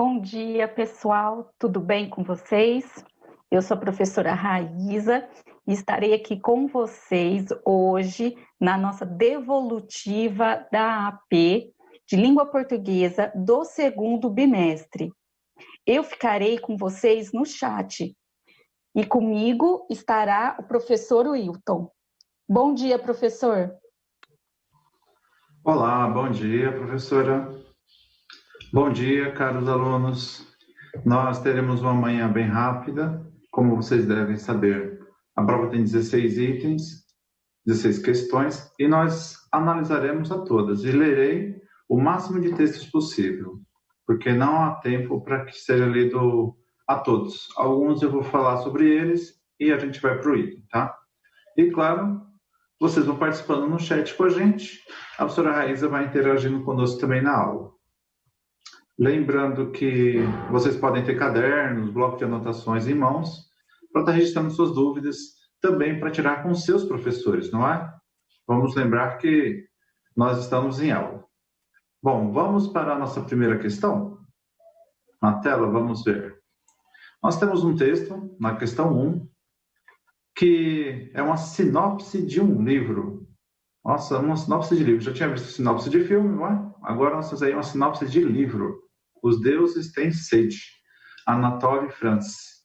Bom dia, pessoal. Tudo bem com vocês? Eu sou a professora Raíza e estarei aqui com vocês hoje na nossa devolutiva da AP de língua portuguesa do segundo bimestre. Eu ficarei com vocês no chat e comigo estará o professor Wilton. Bom dia, professor. Olá, bom dia, professora. Bom dia, caros alunos. Nós teremos uma manhã bem rápida. Como vocês devem saber, a prova tem 16 itens, 16 questões, e nós analisaremos a todas. E lerei o máximo de textos possível, porque não há tempo para que seja lido a todos. Alguns eu vou falar sobre eles e a gente vai para o item, tá? E, claro, vocês vão participando no chat com a gente. A professora Raíza vai interagindo conosco também na aula. Lembrando que vocês podem ter cadernos, bloco de anotações em mãos, para estar registrando suas dúvidas, também para tirar com seus professores, não é? Vamos lembrar que nós estamos em aula. Bom, vamos para a nossa primeira questão? Na tela, vamos ver. Nós temos um texto, na questão 1, que é uma sinopse de um livro. Nossa, uma sinopse de livro. Já tinha visto sinopse de filme, não é? Agora nós temos aí uma sinopse de livro. Os deuses têm sede. Anatole France.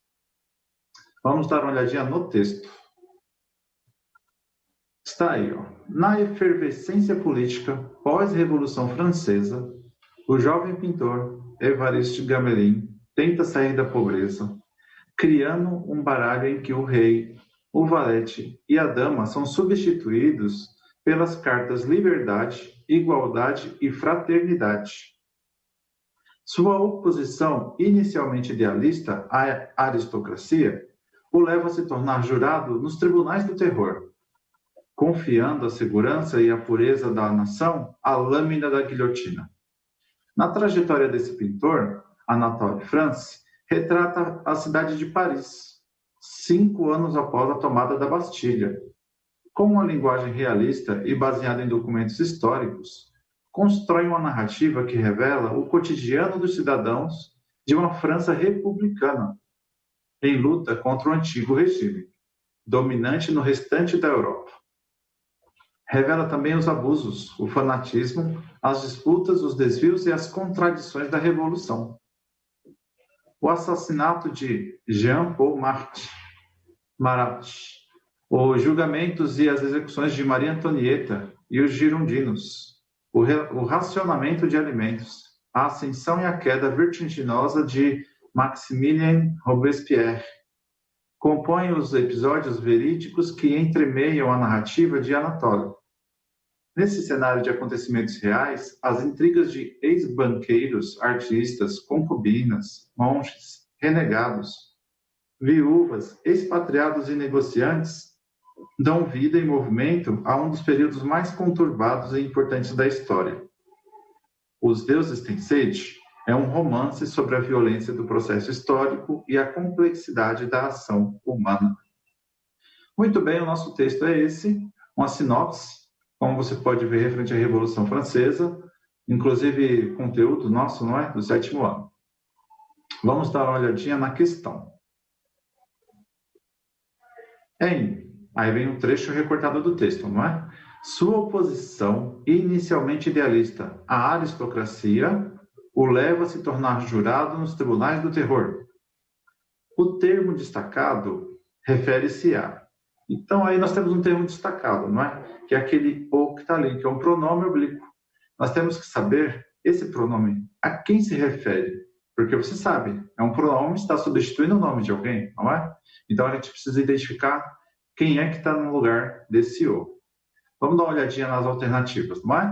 Vamos dar uma olhadinha no texto. Está aí, ó. Na efervescência política pós-Revolução Francesa, o jovem pintor Évariste Gamelin tenta sair da pobreza, criando um baralho em que o rei, o valete e a dama são substituídos pelas cartas liberdade, igualdade e fraternidade. Sua oposição inicialmente idealista à aristocracia o leva a se tornar jurado nos tribunais do terror, confiando a segurança e a pureza da nação à lâmina da guilhotina. Na trajetória desse pintor, Anatole France retrata a cidade de Paris, 5 anos após a tomada da Bastilha. Com uma linguagem realista e baseada em documentos históricos, constrói uma narrativa que revela o cotidiano dos cidadãos de uma França republicana, em luta contra o antigo regime, dominante no restante da Europa. Revela também os abusos, o fanatismo, as disputas, os desvios e as contradições da Revolução. O assassinato de Jean-Paul Marat, os julgamentos e as execuções de Maria Antonieta e os girondinos, o racionamento de alimentos, a ascensão e a queda vertiginosa de Maximilien Robespierre, compõem os episódios verídicos que entremeiam a narrativa de Anatole. Nesse cenário de acontecimentos reais, as intrigas de ex-banqueiros, artistas, concubinas, monges, renegados, viúvas, expatriados e negociantes dão vida e movimento a um dos períodos mais conturbados e importantes da história. Os Deuses Têm Sede é um romance sobre a violência do processo histórico e a complexidade da ação humana. Muito bem, o nosso texto é esse, uma sinopse, como você pode ver, referente à Revolução Francesa, inclusive conteúdo nosso, não é? Do 7º ano. Vamos dar uma olhadinha na questão. Aí vem um trecho recortado do texto, não é? Sua oposição, inicialmente idealista à aristocracia, o leva a se tornar jurado nos tribunais do terror. O termo destacado refere-se a... Então, aí nós temos um termo destacado, não é? Que é aquele o que está ali, que é um pronome oblíquo. Nós temos que saber esse pronome, a quem se refere. Porque você sabe, é um pronome que está substituindo o nome de alguém, não é? Então, a gente precisa identificar quem é que está no lugar desse o. Vamos dar uma olhadinha nas alternativas, não é?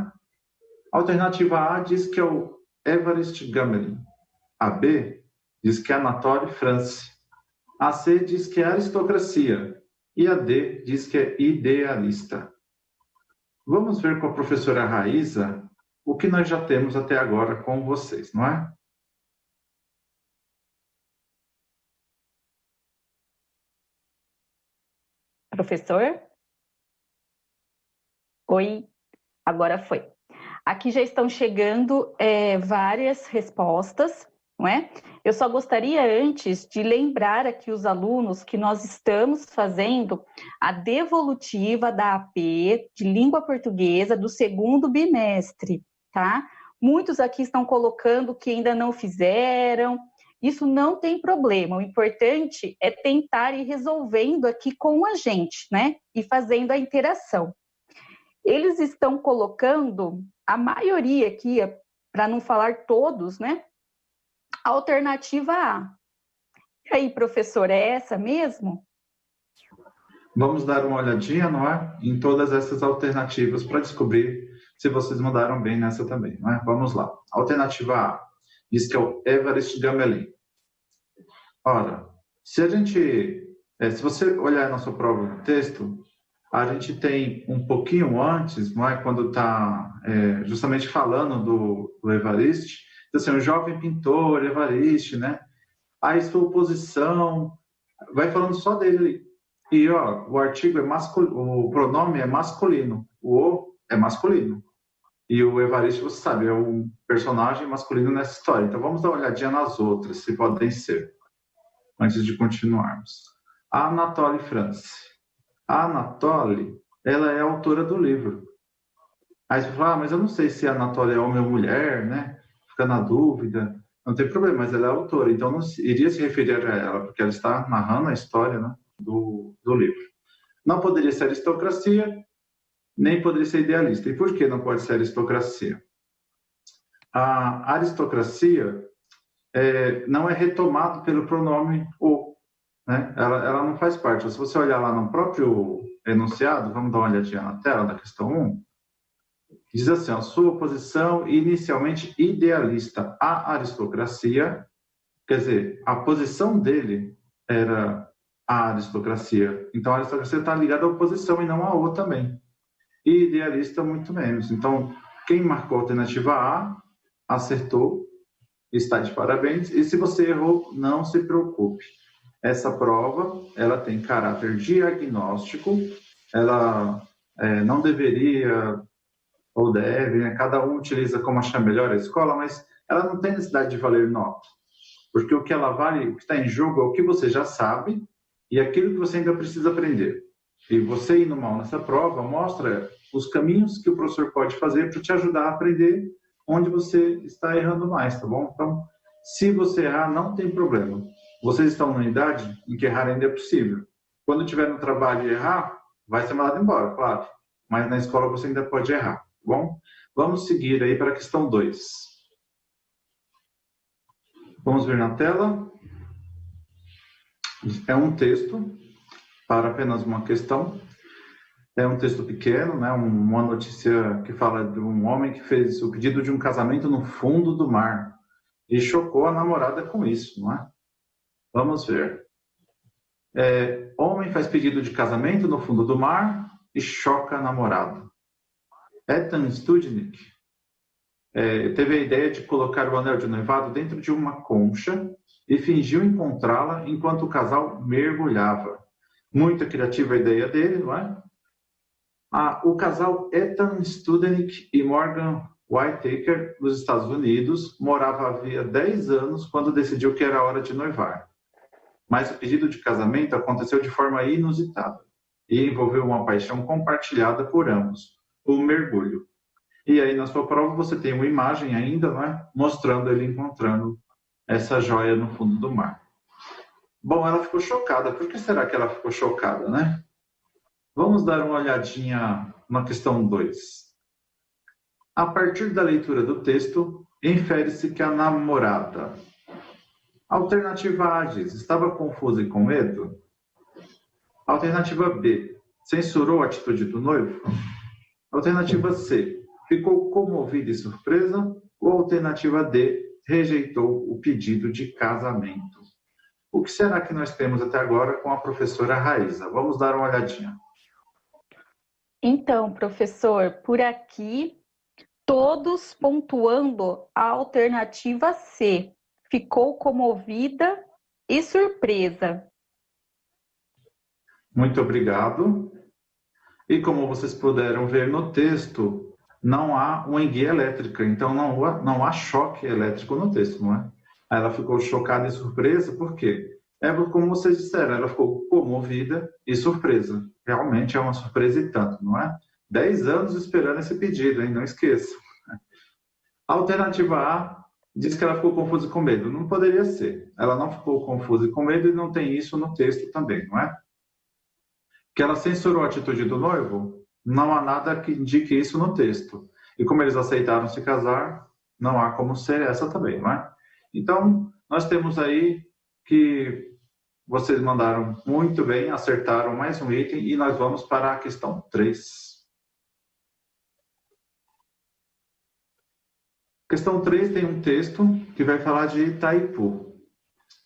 A alternativa A diz que é o Évariste Gamelin. A B diz que é Anatole France. A C diz que é aristocracia. E a D diz que é idealista. Vamos ver com a professora Raíza o que nós já temos até agora com vocês, não é? Professor? Oi, agora foi. Aqui já estão chegando várias respostas não é? Eu só gostaria antes de lembrar aqui os alunos que nós estamos fazendo a devolutiva da AP de língua portuguesa do segundo bimestre, tá? Muitos aqui estão colocando que ainda não fizeram. Isso não tem problema, o importante é tentar ir resolvendo aqui com a gente, né? E fazendo a interação. Eles estão colocando, a maioria aqui, para não falar todos, né? Alternativa A. E aí, professor, é essa mesmo? Vamos dar uma olhadinha, não é? Em todas essas alternativas para descobrir se vocês mandaram bem nessa também, não é? Vamos lá. Alternativa A diz que é o Évariste Gamelin. Ora, se você olhar a nossa prova de texto, a gente tem um pouquinho antes, não é? Quando está justamente falando do Évariste, então, assim, o jovem pintor Évariste, né? Aí sua posição, vai falando só dele. E ó, o artigo é masculino, o pronome é masculino, o é masculino. E o Évariste, você sabe, é um personagem masculino nessa história. Então vamos dar uma olhadinha nas outras, se podem ser, antes de continuarmos. A Anatole France. A Anatole, ela é a autora do livro. Aí você fala, mas eu não sei se a Anatole é homem ou mulher, né? Fica na dúvida. Não tem problema, mas ela é autora, então não iria se referir a ela, porque ela está narrando a história, né, do livro. Não poderia ser aristocracia, nem poderia ser idealista. E por que não pode ser aristocracia? A aristocracia não é retomado pelo pronome o, né? Ela não faz parte. Se você olhar lá no próprio enunciado, vamos dar uma olhadinha na tela da questão 1, diz assim, a sua posição inicialmente idealista à aristocracia, quer dizer, a posição dele era a aristocracia. Então, a aristocracia está ligada à oposição e não à O também. E idealista, muito menos. Então, quem marcou a alternativa A, acertou, está de parabéns. E se você errou, não se preocupe. Essa prova, ela tem caráter diagnóstico, ela não deveria ou deve, né? Cada um utiliza como achar melhor a escola, mas ela não tem necessidade de valer nota. Porque o que ela vale, o que está em jogo é o que você já sabe e aquilo que você ainda precisa aprender. E você indo mal nessa prova mostra os caminhos que o professor pode fazer para te ajudar a aprender onde você está errando mais, tá bom? Então, se você errar, não tem problema. Vocês estão numa idade em que errar ainda é possível. Quando tiver no trabalho e errar, vai ser mandado embora, claro. Mas na escola você ainda pode errar. Bom, vamos seguir aí para a questão 2. Vamos ver na tela. É um texto para apenas uma questão. É um texto pequeno, né? Uma notícia que fala de um homem que fez o pedido de um casamento no fundo do mar e chocou a namorada com isso, não é? Vamos ver. Homem faz pedido de casamento no fundo do mar e choca a namorada. Ethan Studnick teve a ideia de colocar o anel de noivado dentro de uma concha e fingiu encontrá-la enquanto o casal mergulhava. Muito criativa a ideia dele, não é? O casal Ethan Studnick e Morgan Whitaker, dos Estados Unidos, morava havia 10 anos quando decidiu que era hora de noivar. Mas o pedido de casamento aconteceu de forma inusitada e envolveu uma paixão compartilhada por ambos, o mergulho. E aí, na sua prova, você tem uma imagem ainda, não é? Mostrando ele encontrando essa joia no fundo do mar. Bom, ela ficou chocada. Por que será que ela ficou chocada, né? Vamos dar uma olhadinha na questão 2. A partir da leitura do texto, infere-se que a namorada... Alternativa A diz, estava confusa e com medo? Alternativa B, censurou a atitude do noivo? Alternativa C, ficou comovida e surpresa? Ou alternativa D, rejeitou o pedido de casamento? O que será que nós temos até agora com a professora Raíza? Vamos dar uma olhadinha. Então, professor, por aqui, todos pontuando a alternativa C. Ficou comovida e surpresa. Muito obrigado. E como vocês puderam ver no texto, não há uma enguia elétrica, então não há choque elétrico no texto, não é? Aí ela ficou chocada e surpresa, por quê? Como vocês disseram, ela ficou comovida e surpresa. Realmente é uma surpresa e tanto, não é? 10 anos esperando esse pedido, hein? Não esqueça. A alternativa A diz que ela ficou confusa e com medo. Não poderia ser. Ela não ficou confusa e com medo e não tem isso no texto também, não é? Que ela censurou a atitude do noivo? Não há nada que indique isso no texto. E como eles aceitaram se casar, não há como ser essa também, não é? Então, nós temos aí que vocês mandaram muito bem, acertaram mais um item e nós vamos para a questão 3. Questão 3 tem um texto que vai falar de Itaipu.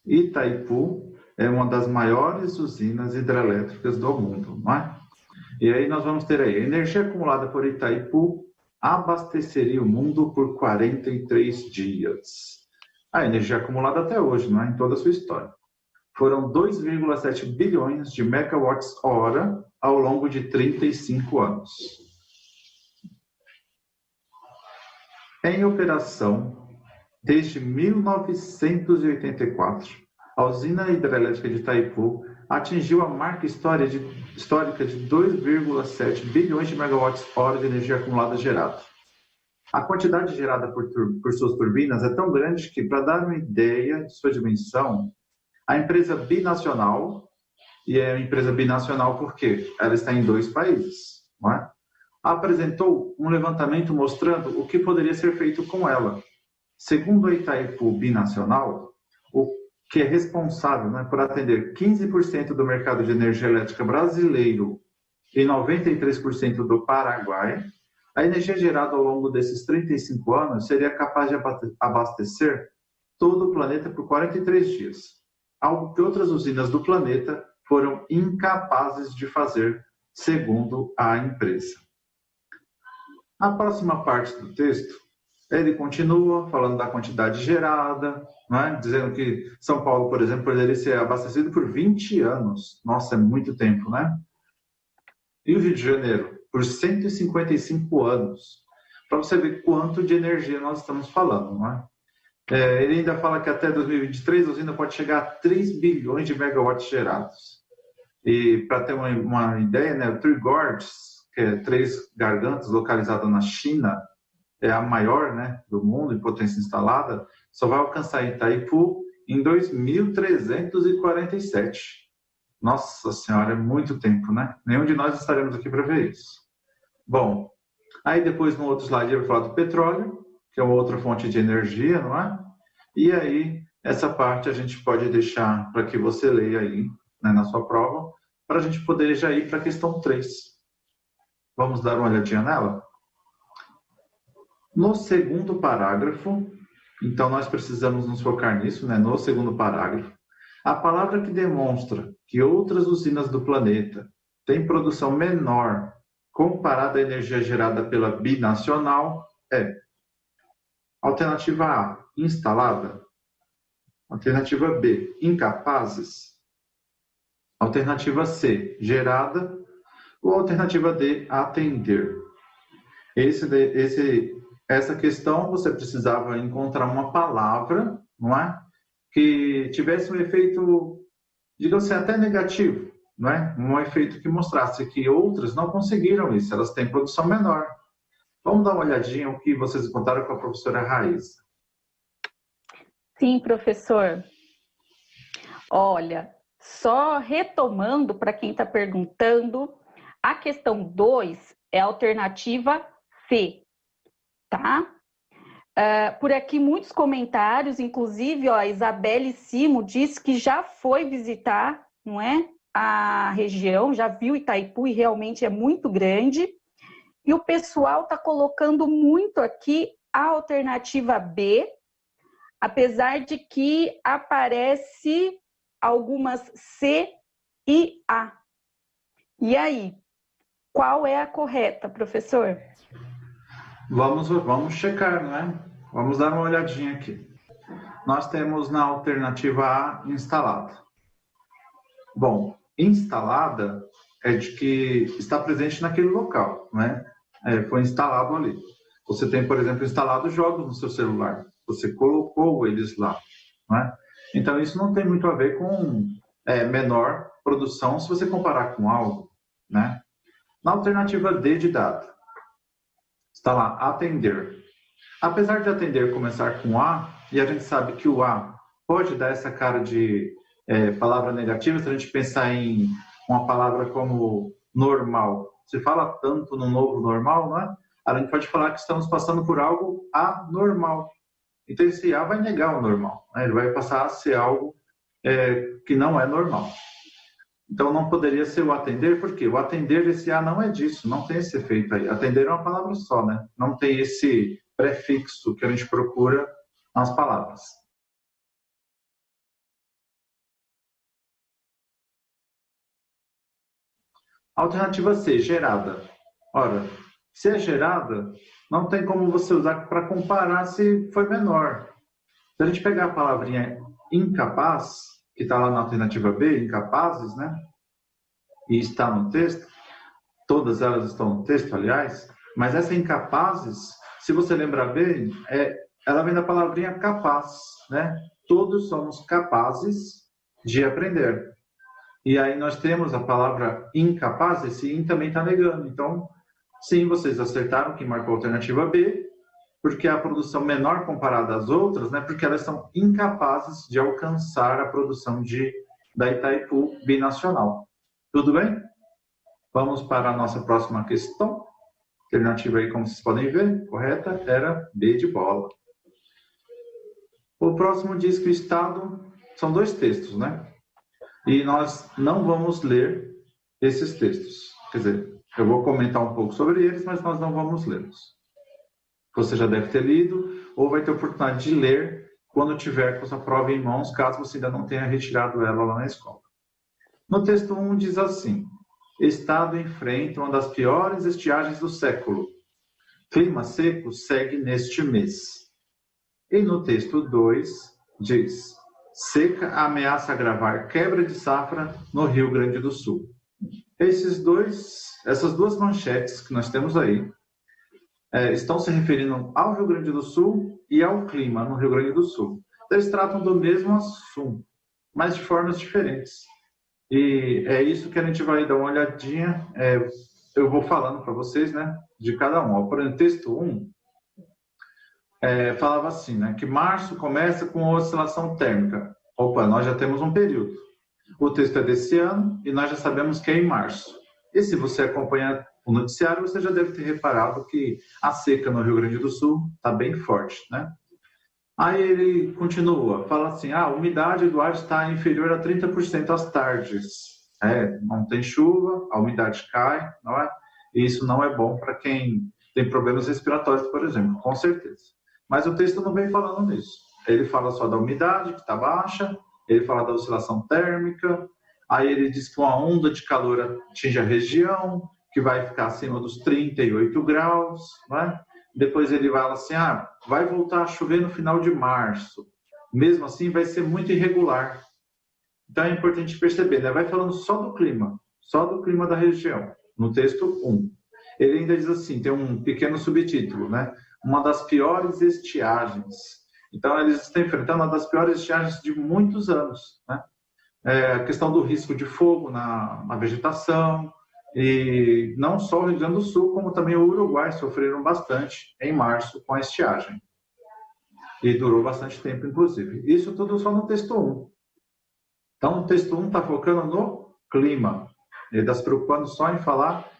Itaipu é uma das maiores usinas hidrelétricas do mundo, não é? E aí nós vamos ter aí, a energia acumulada por Itaipu abasteceria o mundo por 43 dias. A energia acumulada até hoje, não é? Em toda a sua história. Foram 2,7 bilhões de megawatts-hora ao longo de 35 anos. Em operação desde 1984, a usina hidrelétrica de Itaipu atingiu a marca histórica de 2,7 bilhões de megawatts-hora de energia acumulada gerada. A quantidade gerada por suas turbinas é tão grande que, para dar uma ideia de sua dimensão, a empresa binacional, e é uma empresa binacional porque ela está em 2 países, não é? Apresentou um levantamento mostrando o que poderia ser feito com ela. Segundo a Itaipu Binacional, o que é responsável, né, por atender 15% do mercado de energia elétrica brasileiro e 93% do Paraguai, a energia gerada ao longo desses 35 anos seria capaz de abastecer todo o planeta por 43 dias, algo que outras usinas do planeta foram incapazes de fazer, segundo a empresa. A próxima parte do texto, ele continua falando da quantidade gerada, né? Dizendo que São Paulo, por exemplo, poderia ser abastecido por 20 anos. Nossa, é muito tempo, né? E o Rio de Janeiro, por 155 anos. Para você ver quanto de energia nós estamos falando, não é? Ele ainda fala que até 2023 a usina pode chegar a 3 bilhões de megawatts gerados. E para ter uma ideia, né, o Three Gorges, que é 3 gargantas localizada na China, é a maior, né, do mundo em potência instalada, só vai alcançar Itaipu em 2347. Nossa Senhora, é muito tempo, né? Nenhum de nós estaremos aqui para ver isso. Bom, aí depois no outro slide eu vou falar do petróleo, que é uma outra fonte de energia, não é? E aí, essa parte a gente pode deixar para que você leia aí, né, na sua prova, para a gente poder já ir para a questão 3. Vamos dar uma olhadinha nela? No segundo parágrafo, então nós precisamos nos focar nisso, né? No segundo parágrafo, a palavra que demonstra que outras usinas do planeta têm produção menor comparada à energia gerada pela binacional é alternativa A, instalada, alternativa B, incapazes, alternativa C, ou alternativa D, atender. Essa questão você precisava encontrar uma palavra, não é? Que tivesse um efeito, digamos assim, até negativo, não é? Um efeito que mostrasse que outras não conseguiram isso, elas têm produção menor. Vamos dar uma olhadinha o que vocês encontraram com a professora Raíssa. Sim, professor. Olha, só retomando para quem está perguntando, a questão 2 é a alternativa C, tá? Por aqui muitos comentários, inclusive a Isabelle Simo disse que já foi visitar, não é, a região, já viu Itaipu e realmente é muito grande. E o pessoal está colocando muito aqui a alternativa B, apesar de que aparece algumas C e A. E aí, qual é a correta, professor? Vamos checar, não é? Vamos dar uma olhadinha aqui. Nós temos na alternativa A, instalada. Bom, instalada é de que está presente naquele local, né? Foi instalado ali. Você tem, por exemplo, instalado jogos no seu celular. Você colocou eles lá. não é? Então, isso não tem muito a ver com menor produção se você comparar com algo, né? Na alternativa D de dado, está lá, atender. Apesar de atender começar com A, e a gente sabe que o A pode dar essa cara de palavra negativa, se a gente pensar em uma palavra como normal. Se fala tanto no novo normal, não é? A gente pode falar que estamos passando por algo anormal. Então, esse A vai negar o normal, né? Ele vai passar a ser algo que não é normal. Então, não poderia ser o atender, porque o atender, esse A não é disso, não tem esse efeito aí. Atender é uma palavra só, né? Não tem esse prefixo que a gente procura nas palavras. Alternativa C, gerada. Ora, se é gerada, não tem como você usar para comparar se foi menor. Se a gente pegar a palavrinha incapaz, que está lá na alternativa B, incapazes, né? E está no texto, todas elas estão no texto, aliás, mas essa incapazes, se você lembrar bem, ela vem da palavrinha capaz, né? Todos somos capazes de aprender. E aí nós temos a palavra incapaz, esse in também está negando. Então, sim, vocês acertaram que marcou a alternativa B, porque a produção menor comparada às outras, né? Porque elas são incapazes de alcançar a produção da Itaipu binacional. Tudo bem? Vamos para a nossa próxima questão. Alternativa aí, como vocês podem ver, correta, era B de bola. O próximo diz que o Estado... São dois textos, né? E nós não vamos ler esses textos. Quer dizer, eu vou comentar um pouco sobre eles, mas nós não vamos lê-los. Você já deve ter lido, ou vai ter oportunidade de ler quando tiver com sua prova em mãos, caso você ainda não tenha retirado ela lá na escola. No texto 1 diz assim: Estado enfrenta uma das piores estiagens do século. Clima seco segue neste mês. E no texto 2 diz: seca ameaça agravar quebra de safra no Rio Grande do Sul. Essas duas manchetes que nós temos aí estão se referindo ao Rio Grande do Sul e ao clima no Rio Grande do Sul. Eles tratam do mesmo assunto, mas de formas diferentes. E é isso que a gente vai dar uma olhadinha. Eu vou falando para vocês, né, de cada um. Por exemplo, texto 1 falava assim, né, que março começa com oscilação térmica. Opa, nós já temos um período. O texto é desse ano e nós já sabemos que é em março. E se você acompanha o noticiário, você já deve ter reparado que a seca no Rio Grande do Sul está bem forte, né? Aí ele continua, fala assim, a umidade do ar está inferior a 30% às tardes. Não tem chuva, a umidade cai, não é? E isso não é bom para quem tem problemas respiratórios, por exemplo, com certeza. Mas o texto não vem falando nisso. Ele fala só da umidade, que está baixa, ele fala da oscilação térmica, aí ele diz que uma onda de calor atinge a região, que vai ficar acima dos 38 graus, não é? Depois ele fala assim, vai voltar a chover no final de março. Mesmo assim, vai ser muito irregular. Então, é importante perceber, né? Vai falando só do clima da região, no texto 1. Ele ainda diz assim, tem um pequeno subtítulo, né? Uma das piores estiagens. Então, eles estão enfrentando uma das piores estiagens de muitos anos, né? A questão do risco de fogo na vegetação, e não só o Rio Grande do Sul, como também o Uruguai sofreram bastante em março com a estiagem. E durou bastante tempo, inclusive. Isso tudo só no texto 1. Então, o texto 1 está focando no clima. Ele está se preocupando só em falar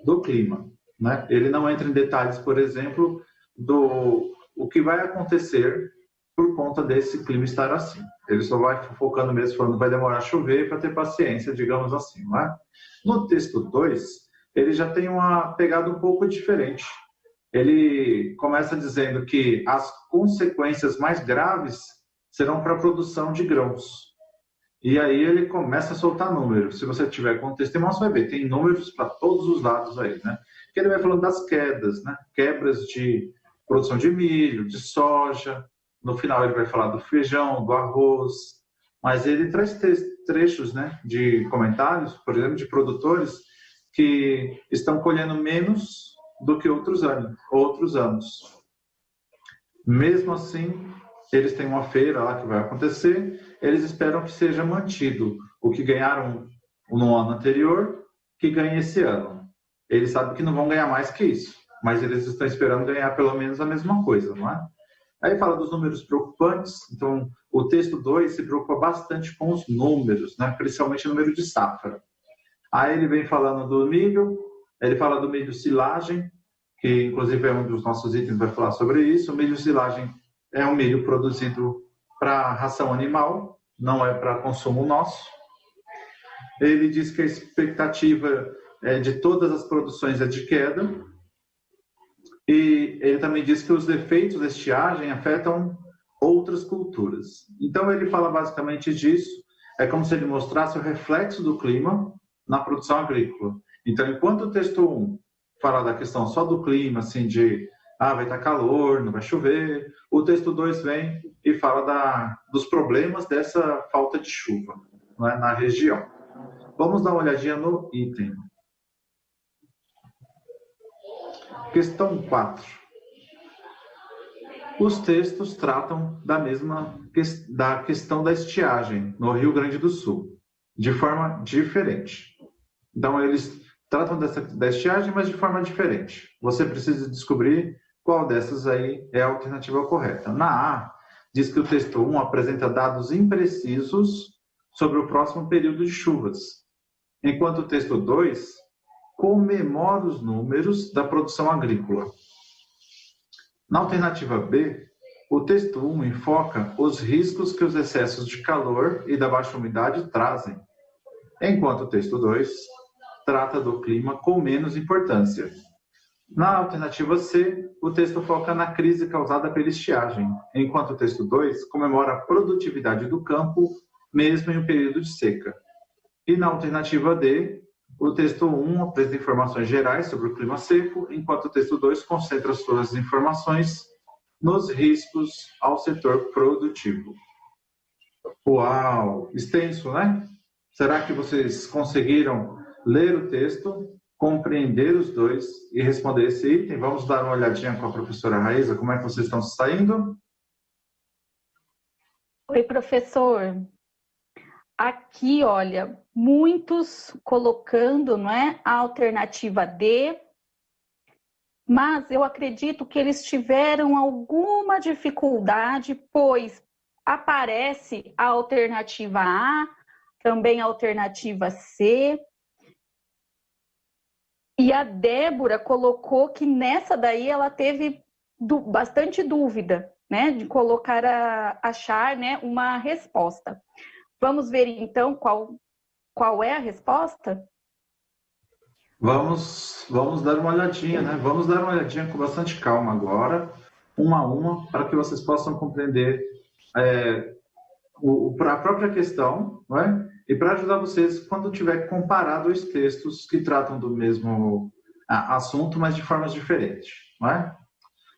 do clima, né? Ele não entra em detalhes, por exemplo, o que vai acontecer por conta desse clima estar assim. Ele só vai focando mesmo, falando que vai demorar a chover para ter paciência, digamos assim, não é? No texto 2, ele já tem uma pegada um pouco diferente. Ele começa dizendo que as consequências mais graves serão para a produção de grãos. E aí ele começa a soltar números. Se você tiver com o texto em mão, você vai ver, tem números para todos os lados aí, né? Que ele vai falando das quedas, né? Quebras de produção de milho, de soja. No final ele vai falar do feijão, do arroz. Mas ele traz trechos, né, de comentários, por exemplo, de produtores que estão colhendo menos do que outros anos. Mesmo assim, eles têm uma feira lá que vai acontecer, eles esperam que seja mantido o que ganharam no ano anterior, que ganhe esse ano. Eles sabem que não vão ganhar mais que isso, mas eles estão esperando ganhar pelo menos a mesma coisa, não é? Aí fala dos números preocupantes, então o texto 2 se preocupa bastante com os números, né? Principalmente o número de safra. Aí ele vem falando do milho, ele fala do milho silagem, que inclusive é um dos nossos itens, vai falar sobre isso. O milho silagem é um milho produzido para ração animal, não é para consumo nosso. Ele diz que a expectativa de todas as produções é de queda. E ele também diz que os efeitos da estiagem afetam outras culturas. Então ele fala basicamente disso, é como se ele mostrasse o reflexo do clima na produção agrícola. Então, enquanto o texto 1 fala da questão só do clima, assim, de vai estar calor, não vai chover, o texto 2 vem e fala dos problemas dessa falta de chuva, não é, na região. Vamos dar uma olhadinha no item. Questão 4. Os textos tratam da questão da estiagem no Rio Grande do Sul, de forma diferente. Então, eles tratam da estiagem, mas de forma diferente. Você precisa descobrir qual dessas aí é a alternativa correta. Na A, diz que o texto 1 apresenta dados imprecisos sobre o próximo período de chuvas, enquanto o texto 2 comemora os números da produção agrícola. Na alternativa B, o texto 1 enfoca os riscos que os excessos de calor e da baixa umidade trazem, enquanto o texto 2 trata do clima com menos importância. Na alternativa C, o texto foca na crise causada pela estiagem, enquanto o texto 2 comemora a produtividade do campo, mesmo em um período de seca. E na alternativa D, o texto 1 apresenta informações gerais sobre o clima seco, enquanto o texto 2 concentra suas informações nos riscos ao setor produtivo. Uau! Extenso, né? Será que vocês conseguiram ler o texto, compreender os dois e responder esse item? Vamos dar uma olhadinha com a professora Raíza, como é que vocês estão saindo? Oi, professor. Aqui, olha, muitos colocando, não é, a alternativa D, mas eu acredito que eles tiveram alguma dificuldade, pois aparece a alternativa A, também a alternativa C, e a Débora colocou que nessa daí ela teve bastante dúvida, né, de colocar achar, né, uma resposta. Vamos ver, então, qual é a resposta? Vamos dar uma olhadinha, né? Vamos dar uma olhadinha com bastante calma agora, uma a uma, para que vocês possam compreender a própria questão, não é? E para ajudar vocês quando tiver comparado os textos que tratam do mesmo assunto, mas de formas diferentes, não é?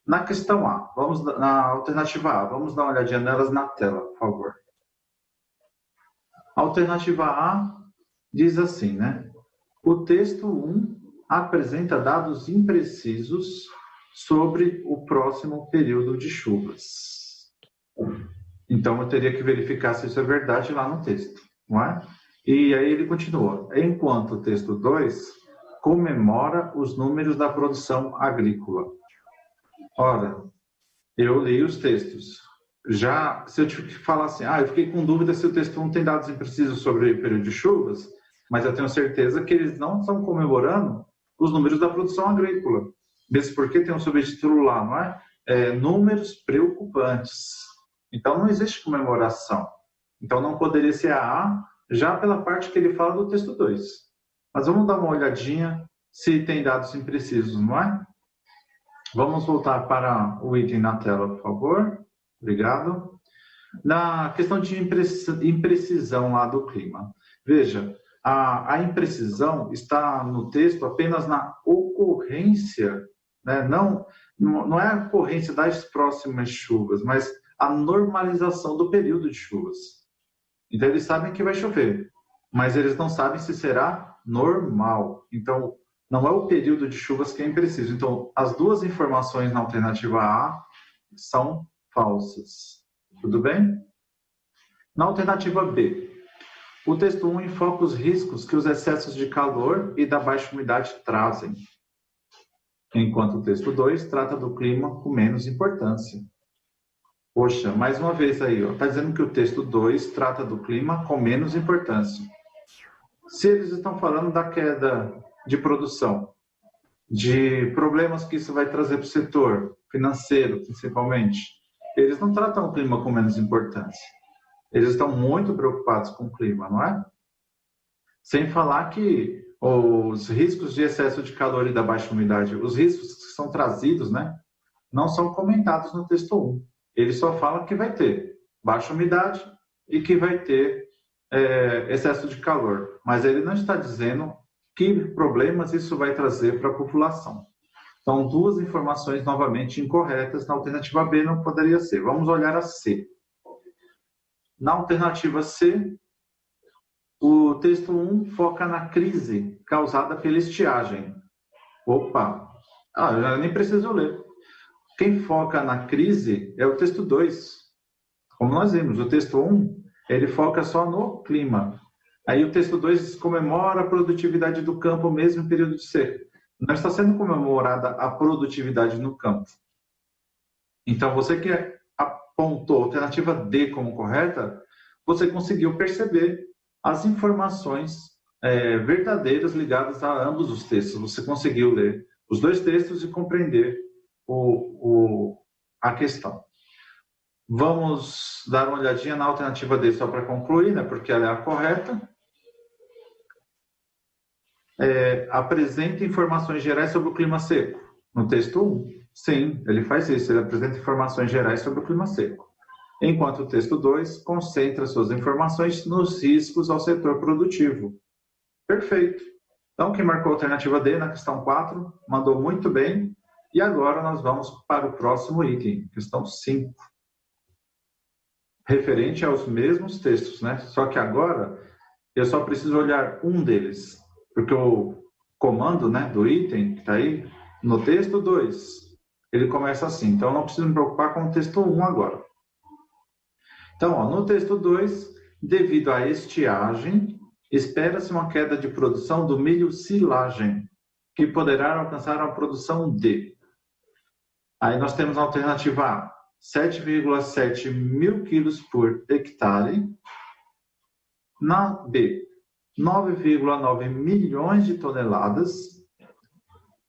Na questão A, na alternativa A, vamos dar uma olhadinha nelas na tela, por favor. A alternativa A diz assim, né? O texto 1 apresenta dados imprecisos sobre o próximo período de chuvas. Então, eu teria que verificar se isso é verdade lá no texto, não é? E aí ele continua. Enquanto o texto 2 comemora os números da produção agrícola. Ora, eu li os textos. Já, se eu te falar assim, eu fiquei com dúvida se o texto 1 tem dados imprecisos sobre o período de chuvas, mas eu tenho certeza que eles não estão comemorando os números da produção agrícola. Mesmo porque tem um subtítulo lá, não é? Números preocupantes. Então, não existe comemoração. Então, não poderia ser a A, já pela parte que ele fala do texto 2. Mas vamos dar uma olhadinha se tem dados imprecisos, não é? Vamos voltar para o item na tela, por favor. Obrigado. Na questão de imprecisão lá do clima. Veja, a imprecisão está no texto apenas na ocorrência, né? Não é a ocorrência das próximas chuvas, mas a normalização do período de chuvas. Então, eles sabem que vai chover, mas eles não sabem se será normal. Então, não é o período de chuvas que é impreciso. Então, as duas informações na alternativa A são falsas. Tudo bem? Na alternativa B, o texto 1 enfoca os riscos que os excessos de calor e da baixa umidade trazem, enquanto o texto 2 trata do clima com menos importância. Poxa, mais uma vez aí, está dizendo que o texto 2 trata do clima com menos importância. Se eles estão falando da queda de produção, de problemas que isso vai trazer para o setor financeiro, principalmente, eles não tratam o clima com menos importância. Eles estão muito preocupados com o clima, não é? Sem falar que os riscos de excesso de calor e da baixa umidade, os riscos que são trazidos, né, não são comentados no texto 1. Ele só fala que vai ter baixa umidade e que vai ter excesso de calor. Mas ele não está dizendo que problemas isso vai trazer para a população. Então, duas informações novamente incorretas. Na alternativa B não poderia ser. Vamos olhar a C. Na alternativa C, o texto 1 foca na crise causada pela estiagem. Opa! Eu nem preciso ler. Quem foca na crise é o texto 2. Como nós vimos, o texto 1, ele foca só no clima. Aí o texto 2 comemora a produtividade do campo mesmo em período de seca. Não está sendo comemorada a produtividade no campo. Então, você que apontou a alternativa D como correta, você conseguiu perceber as informações verdadeiras ligadas a ambos os textos. Você conseguiu ler os dois textos e compreender a questão. Vamos dar uma olhadinha na alternativa D só para concluir, né, porque ela é a correta. Apresenta informações gerais sobre o clima seco. No texto 1, sim, ele faz isso, ele apresenta informações gerais sobre o clima seco. Enquanto o texto 2 concentra suas informações nos riscos ao setor produtivo. Perfeito. Então, quem marcou a alternativa D na questão 4, mandou muito bem. E agora nós vamos para o próximo item, questão 5. Referente aos mesmos textos, né? Só que agora eu só preciso olhar um deles, porque o comando, né, do item que está aí, no texto 2, ele começa assim. Então, eu não preciso me preocupar com o texto 1 agora. Então, no texto 2, devido à estiagem, espera-se uma queda de produção do milho silagem, que poderá alcançar a produção de... Aí nós temos a alternativa A, 7,7 mil quilos por hectare. Na B, 9,9 milhões de toneladas.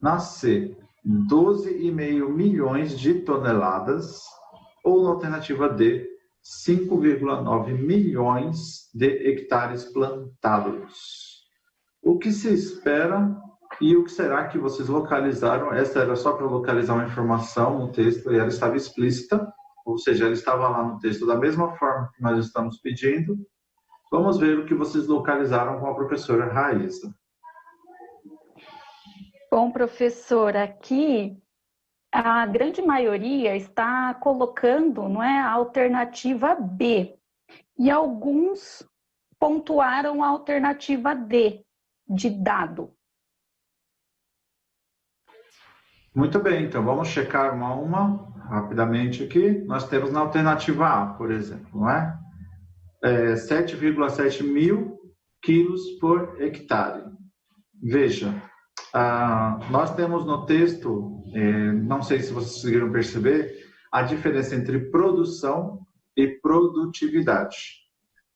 Na C, 12,5 milhões de toneladas. Ou na alternativa D, 5,9 milhões de hectares plantados. O que se espera e o que será que vocês localizaram? Essa era só para localizar uma informação no texto e ela estava explícita, ou seja, ela estava lá no texto da mesma forma que nós estamos pedindo. Vamos ver o que vocês localizaram com a professora Raíssa. Bom, professor, aqui a grande maioria está colocando, não é, a alternativa B. E alguns pontuaram a alternativa D, de dado. Muito bem, então vamos checar uma a uma, rapidamente aqui. Nós temos na alternativa A, por exemplo, não é? 7,7 mil quilos por hectare. Veja, nós temos no texto, não sei se vocês conseguiram perceber, a diferença entre produção e produtividade.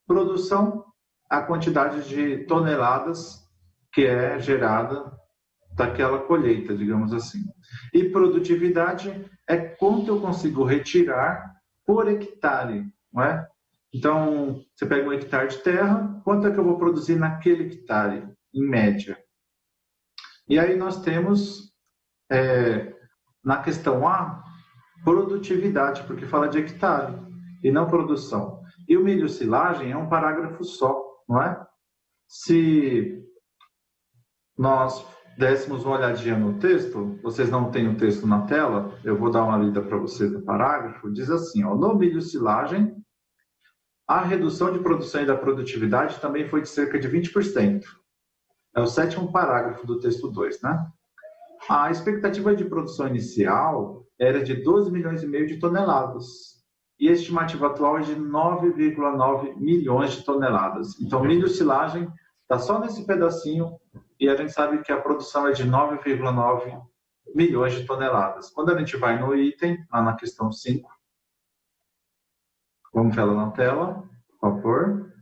Produção, a quantidade de toneladas que é gerada daquela colheita, digamos assim. E produtividade é quanto eu consigo retirar por hectare, não é? Então, você pega um hectare de terra, quanto é que eu vou produzir naquele hectare, em média? E aí nós temos, na questão A, produtividade, porque fala de hectare, e não produção. E o milho silagem é um parágrafo só, não é? Se nós dessemos uma olhadinha no texto, vocês não têm o texto na tela, eu vou dar uma lida para vocês do parágrafo, diz assim, ó, no milho silagem, a redução de produção e da produtividade também foi de cerca de 20%. É o 7º parágrafo do texto 2, né? A expectativa de produção inicial era de 12 milhões e meio de toneladas. e a estimativa atual é de 9,9 milhões de toneladas. Então, milho silagem está só nesse pedacinho e a gente sabe que a produção é de 9,9 milhões de toneladas. Quando a gente vai no item, lá na questão 5, vamos ver ela na tela, por favor.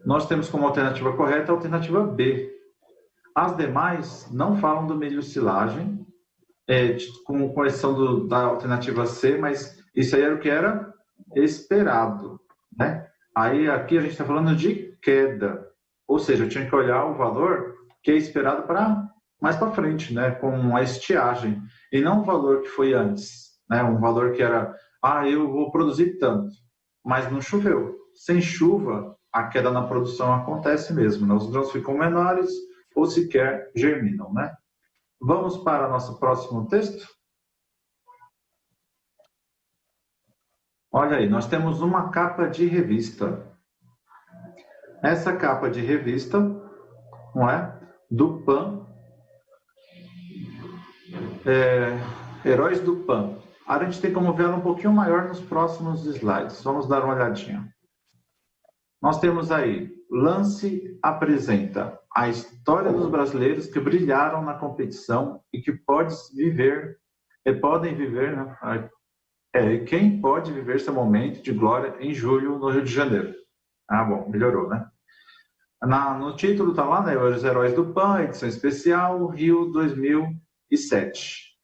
Nós temos como alternativa correta a alternativa B. As demais não falam do milho silagem, com correção da alternativa C, mas isso aí era o que era esperado, né? Aí aqui a gente está falando de queda, ou seja, eu tinha que olhar o valor que é esperado para mais para frente, né? Com a estiagem, e não o valor que foi antes, né? Um valor que era, eu vou produzir tanto, mas não choveu. Sem chuva, a queda na produção acontece mesmo, né? Os grãos ficam menores ou sequer germinam, né? Vamos para o nosso próximo texto? Olha aí, nós temos uma capa de revista. Essa capa de revista, não é? Do PAN, Heróis do PAN. A gente tem como ver ela um pouquinho maior nos próximos slides. Vamos dar uma olhadinha. Nós temos aí, Lance apresenta a história dos brasileiros que brilharam na competição e que podem viver, né? Quem pode viver seu momento de glória em julho no Rio de Janeiro. Bom, melhorou, né? No título está lá, né? Os Heróis do PAN, edição especial, Rio 2007.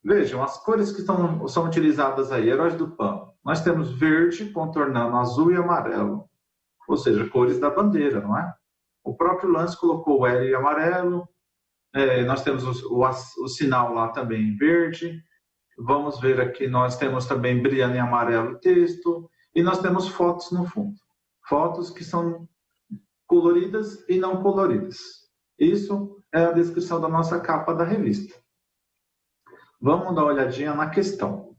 Vejam, as cores que são utilizadas aí, Heróis do PAN. Nós temos verde contornando azul e amarelo. Ou seja, cores da bandeira, não é? O próprio Lance colocou o L em amarelo. Nós temos o sinal lá também em verde. Vamos ver aqui, nós temos também brilhando em amarelo o texto. E nós temos fotos no fundo. Fotos que são coloridas e não coloridas. Isso é a descrição da nossa capa da revista. Vamos dar uma olhadinha na questão.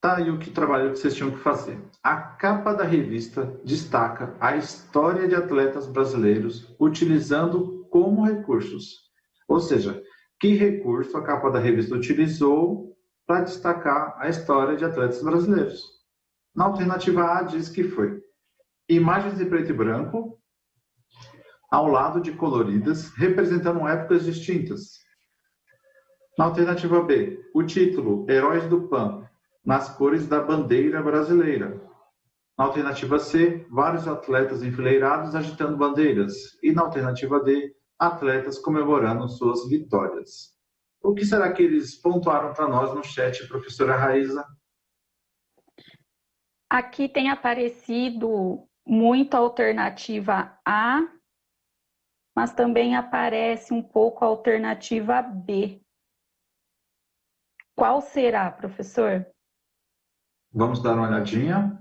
Tá aí o trabalho que vocês tinham que fazer. A capa da revista destaca a história de atletas brasileiros utilizando como recursos. Ou seja, que recurso a capa da revista utilizou para destacar a história de atletas brasileiros? Na alternativa A diz que foi imagens em preto e branco, ao lado de coloridas, representando épocas distintas. Na alternativa B, o título Heróis do PAN, nas cores da bandeira brasileira. Na alternativa C, vários atletas enfileirados agitando bandeiras. E na alternativa D, atletas comemorando suas vitórias. O que será que eles pontuaram para nós no chat, professora Raíza? Aqui tem aparecido muito a alternativa A, mas também aparece um pouco a alternativa B. Qual será, professor? Vamos dar uma olhadinha.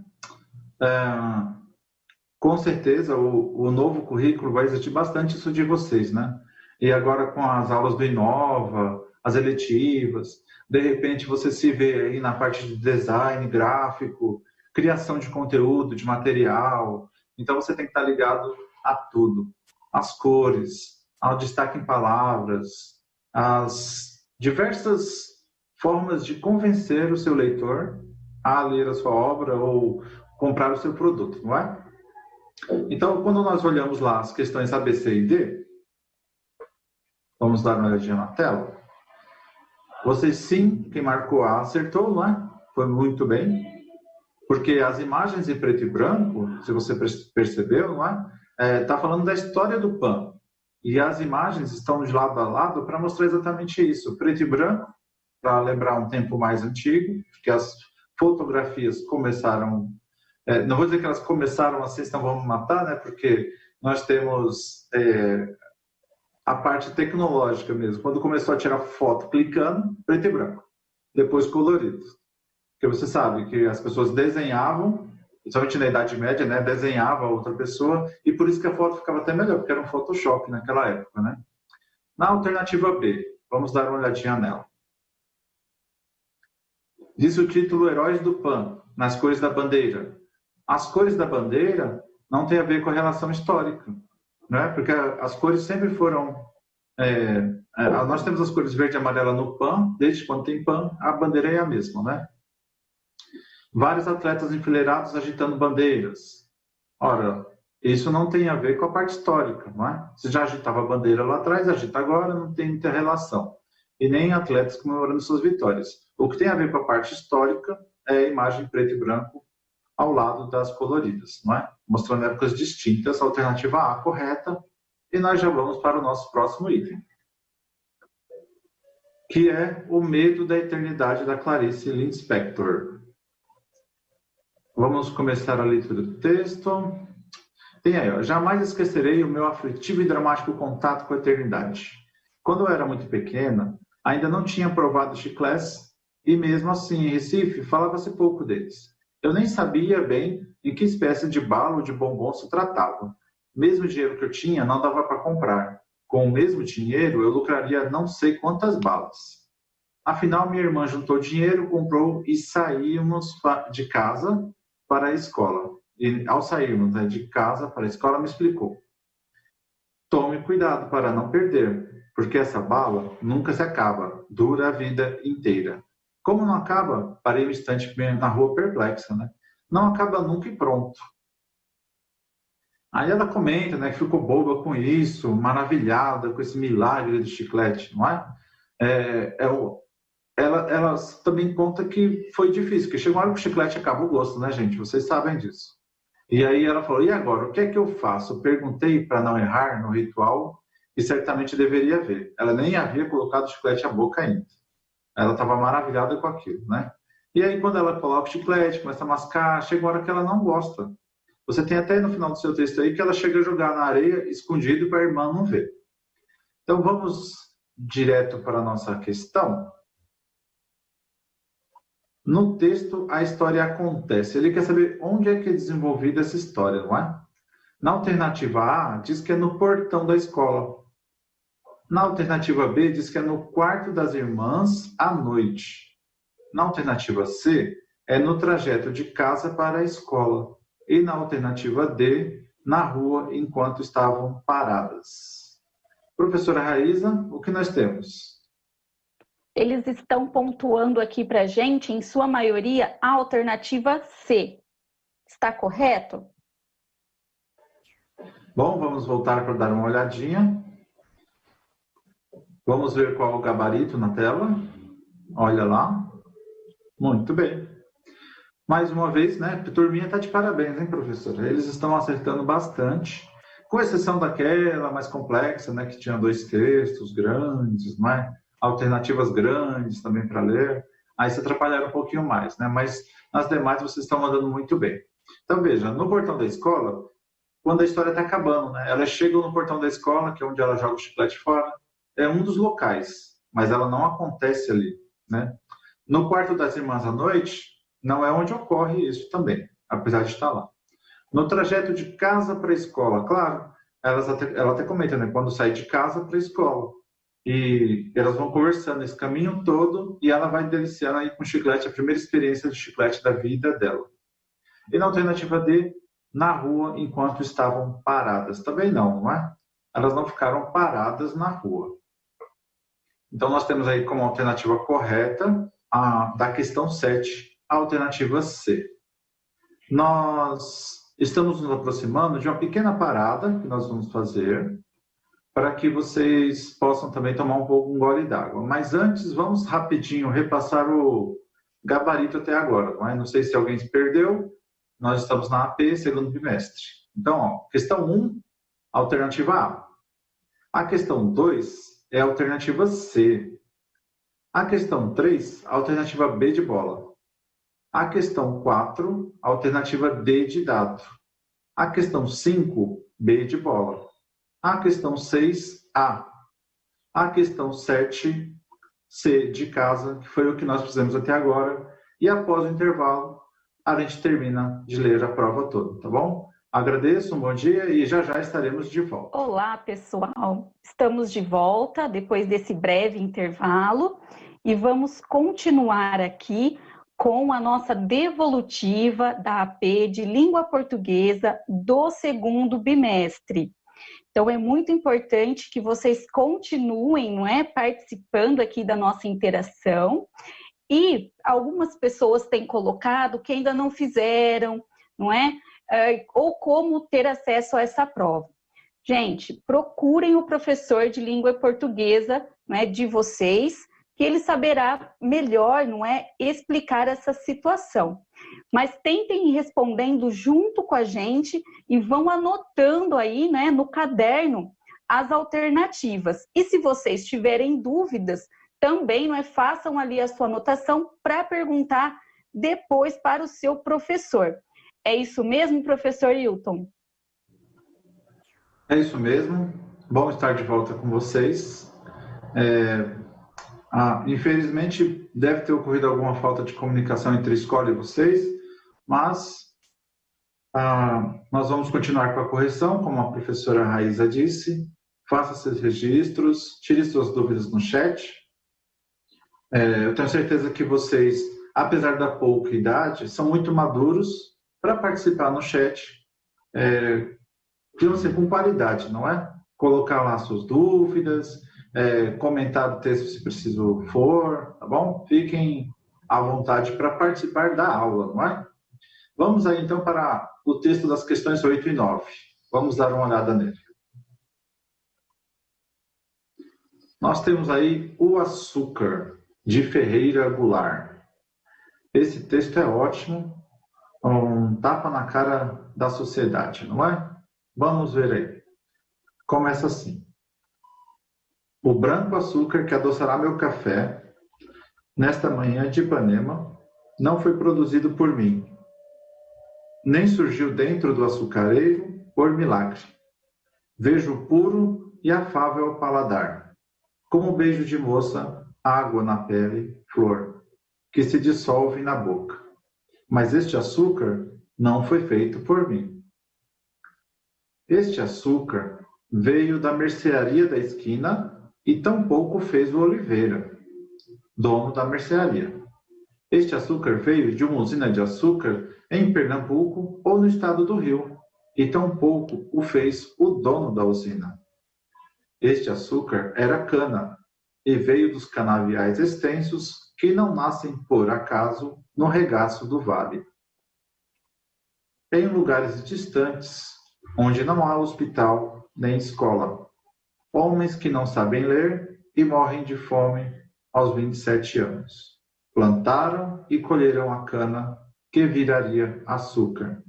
Com certeza, o novo currículo vai exigir bastante isso de vocês, né? E agora com as aulas do Inova, as eletivas, de repente você se vê aí na parte de design gráfico, criação de conteúdo, de material. Então você tem que estar ligado a tudo. As cores, ao destaque em palavras, as diversas formas de convencer o seu leitor a ler a sua obra ou comprar o seu produto, não é? Então, quando nós olhamos lá as questões A, B, C e D, vamos dar uma olhadinha na tela. Vocês sim, quem marcou A acertou, não é? Foi muito bem. Porque as imagens em preto e branco, se você percebeu, não é? Está falando da história do PAN. E as imagens estão de lado a lado para mostrar exatamente isso. Preto e branco, para lembrar um tempo mais antigo, que as fotografias começaram... não vou dizer que elas começaram assim, senão vão me matar, né? Porque nós temos a parte tecnológica mesmo. Quando começou a tirar foto clicando, preto e branco. Depois colorido. Porque você sabe que as pessoas desenhavam, principalmente na Idade Média, né? Desenhava a outra pessoa, e por isso que a foto ficava até melhor, porque era um Photoshop naquela época, né? Na alternativa B, vamos dar uma olhadinha nela. Diz o título Heróis do PAN, nas cores da bandeira. As cores da bandeira não tem a ver com a relação histórica, né? Porque as cores sempre foram Nós temos as cores verde e amarela no PAN, desde quando tem PAN, a bandeira é a mesma, né? Vários atletas enfileirados agitando bandeiras. Ora, isso não tem a ver com a parte histórica, não é? Se já agitava a bandeira lá atrás, agita agora, não tem muita relação. E nem atletas comemorando suas vitórias. O que tem a ver com a parte histórica é a imagem preto e branco ao lado das coloridas, não é? Mostrando épocas distintas, alternativa A correta, e nós já vamos para o nosso próximo item, que é O Medo da Eternidade, da Clarice Lispector. Vamos começar a leitura do texto. Tem aí, ó. Jamais esquecerei o meu aflitivo e dramático contato com a eternidade. Quando eu era muito pequena, ainda não tinha provado chicletes, e mesmo assim, em Recife, falava-se pouco deles. Eu nem sabia bem em que espécie de bala ou de bombom se tratava. Mesmo o dinheiro que eu tinha não dava para comprar. Com o mesmo dinheiro, eu lucraria não sei quantas balas. Afinal, minha irmã juntou dinheiro, comprou e saímos de casa para a escola. E ao sairmos de casa para a escola, me explicou: tome cuidado para não perder, porque essa bala nunca se acaba, dura a vida inteira. Como não acaba? Parei um instante na rua perplexa, né? Não acaba nunca e pronto. Aí ela comenta, né, que ficou boba com isso, maravilhada com esse milagre de chiclete, não é? Ela também conta que foi difícil, porque chegou uma hora que o chiclete acaba o gosto, né, gente? Vocês sabem disso. E aí ela falou: e agora, o que é que eu faço? Eu perguntei para não errar no ritual, e certamente deveria ver. Ela nem havia colocado o chiclete à boca ainda. Ela estava maravilhada com aquilo, né? E aí, quando ela coloca o chiclete, começa a mascar, chega uma hora que ela não gosta. Você tem até no final do seu texto aí que ela chega a jogar na areia, escondido, para a irmã não ver. Então, vamos direto para a nossa questão. No texto, a história acontece. Ele quer saber onde é que é desenvolvida essa história, não é? Na alternativa A, diz que é no portão da escola. Na alternativa B, diz que é no quarto das irmãs à noite. Na alternativa C, é no trajeto de casa para a escola. E na alternativa D, na rua, enquanto estavam paradas. Professora Raíza, o que nós temos? Eles estão pontuando aqui para a gente, em sua maioria, a alternativa C. Está correto? Bom, vamos voltar para dar uma olhadinha. Vamos ver qual é o gabarito na tela. Olha lá. Muito bem. Mais uma vez, né? A turminha está de parabéns, hein, professora? Eles estão acertando bastante, com exceção daquela mais complexa, né? Que tinha 2 textos grandes, não é? Alternativas grandes também para ler. Aí se atrapalharam um pouquinho mais, né? Mas nas demais vocês estão mandando muito bem. Então, veja, no portão da escola, quando a história está acabando, né? Elas chegam no portão da escola, que é onde ela joga o chiclete fora, é um dos locais, mas ela não acontece ali, né? No quarto das irmãs à noite, não é onde ocorre isso também, apesar de estar lá. No trajeto de casa para a escola, claro, ela até comenta, né? Quando sai de casa para a escola. E elas vão conversando esse caminho todo e ela vai deliciando aí com chiclete, a primeira experiência de chiclete da vida dela. E na alternativa D, na rua enquanto estavam paradas. Também não é? Elas não ficaram paradas na rua. Então nós temos aí como alternativa correta a da questão 7, a alternativa C. Nós estamos nos aproximando de uma pequena parada que nós vamos fazer para que vocês possam também tomar um gole d'água. Mas antes, vamos rapidinho repassar o gabarito até agora. Não é? Não sei se alguém se perdeu, nós estamos na AP, segundo bimestre. Então, ó, questão 1, alternativa A. A questão 2 é a alternativa C. A questão 3, a alternativa B de bola. A questão 4, a alternativa D de dado. A questão 5, B de bola. A questão 6, A. A questão 7, C de casa, que foi o que nós fizemos até agora. E após o intervalo, a gente termina de ler a prova toda, tá bom? Agradeço, um bom dia e já já estaremos de volta. Olá, pessoal. Estamos de volta depois desse breve intervalo e vamos continuar aqui com a nossa devolutiva da AP de Língua Portuguesa do segundo bimestre. Então, é muito importante que vocês continuem, não é, participando aqui da nossa interação. E algumas pessoas têm colocado que ainda não fizeram, não é? Ou como ter acesso a essa prova. Gente, procurem o professor de língua portuguesa, não é, de vocês, que ele saberá melhor, não é, explicar essa situação. Mas tentem ir respondendo junto com a gente e vão anotando aí, né, no caderno as alternativas. E se vocês tiverem dúvidas, também, não é, façam ali a sua anotação para perguntar depois para o seu professor. É isso mesmo, professor Hilton? É isso mesmo. Bom estar de volta com vocês. Infelizmente, deve ter ocorrido alguma falta de comunicação entre a escola e vocês, mas nós vamos continuar com a correção, como a professora Raíza disse. Faça seus registros, tire suas dúvidas no chat. Eu tenho certeza que vocês, apesar da pouca idade, são muito maduros para participar no chat, com qualidade, não é? Colocar lá suas dúvidas, comentar o texto se preciso for, tá bom? Fiquem à vontade para participar da aula, não é? Vamos aí então para o texto das questões 8 e 9. Vamos dar uma olhada nele. Nós temos aí O Açúcar, de Ferreira Goulart. Esse texto é ótimo, um tapa na cara da sociedade, não é? Vamos ver aí. Começa assim. O branco açúcar que adoçará meu café, nesta manhã de Ipanema, não foi produzido por mim, nem surgiu dentro do açucareiro por milagre. Vejo puro e afável ao paladar, como beijo de moça, água na pele, flor, que se dissolve na boca. Mas este açúcar não foi feito por mim. Este açúcar veio da mercearia da esquina e tampouco fez o Oliveira, dono da mercearia. Este açúcar veio de uma usina de açúcar em Pernambuco ou no estado do Rio, e tampouco o fez o dono da usina. Este açúcar era cana, e veio dos canaviais extensos que não nascem por acaso no regaço do vale. Em lugares distantes, onde não há hospital nem escola, homens que não sabem ler e morrem de fome aos 27 anos. Plantaram e colheram a cana que viraria açúcar.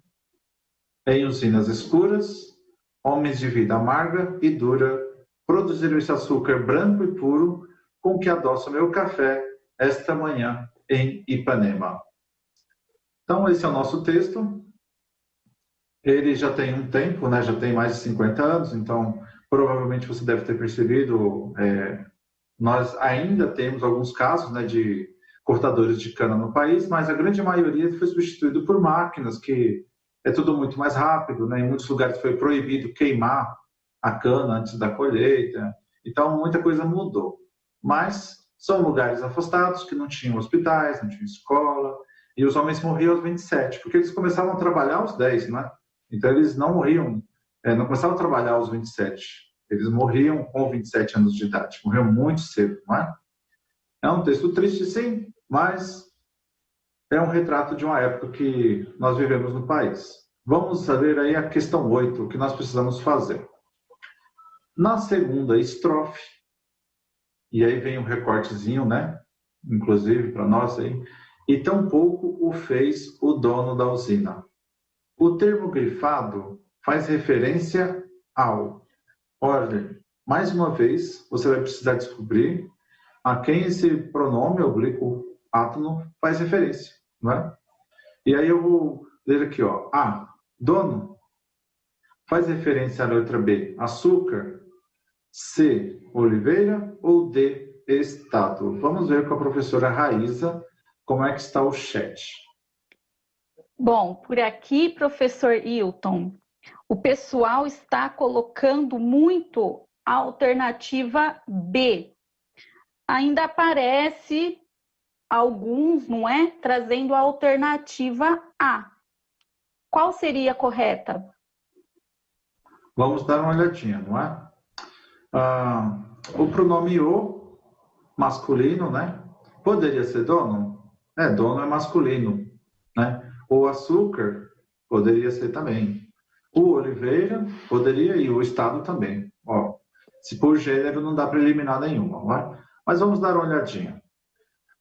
Em usinas escuras, homens de vida amarga e dura produziram esse açúcar branco e puro com que adoço meu café esta manhã em Ipanema. Então, esse é o nosso texto. Ele já tem um tempo, né? Já tem mais de 50 anos, então provavelmente você deve ter percebido, nós ainda temos alguns casos, né, de cortadores de cana no país, mas a grande maioria foi substituído por máquinas, que é tudo muito mais rápido, né? Em muitos lugares foi proibido queimar a cana antes da colheita, então muita coisa mudou. Mas são lugares afastados que não tinham hospitais, não tinham escola, e os homens morriam aos 27, porque eles começavam a trabalhar aos 10, né? Então eles não morriam, não começavam a trabalhar aos 27, eles morriam com 27 anos de idade, morriam muito cedo, não é? É um texto triste, sim, mas é um retrato de uma época que nós vivemos no país. Vamos saber aí a questão 8, o que nós precisamos fazer. Na segunda estrofe, e aí vem um recortezinho, né? Inclusive para nós aí, e tampouco o fez o dono da usina. O termo grifado faz referência ao. Olha, mais uma vez, você vai precisar descobrir a quem esse pronome oblíquo átono faz referência, não é? E aí eu vou ler aqui, ó. A, dono, faz referência à letra B, açúcar. C, Oliveira. Ou D, estado. Vamos ver com a professora Raíza como é que está o chat. Bom, por aqui, professor Hilton, o pessoal está colocando muito a alternativa B. Ainda aparece alguns, não é? Trazendo a alternativa A. Qual seria a correta? Vamos dar uma olhadinha, não é? O pronome o, masculino, né? Poderia ser dono? Dono é masculino, né? O açúcar poderia ser também. O Oliveira poderia e o Estado também. Ó, se por gênero não dá para eliminar nenhuma, não é? Mas vamos dar uma olhadinha.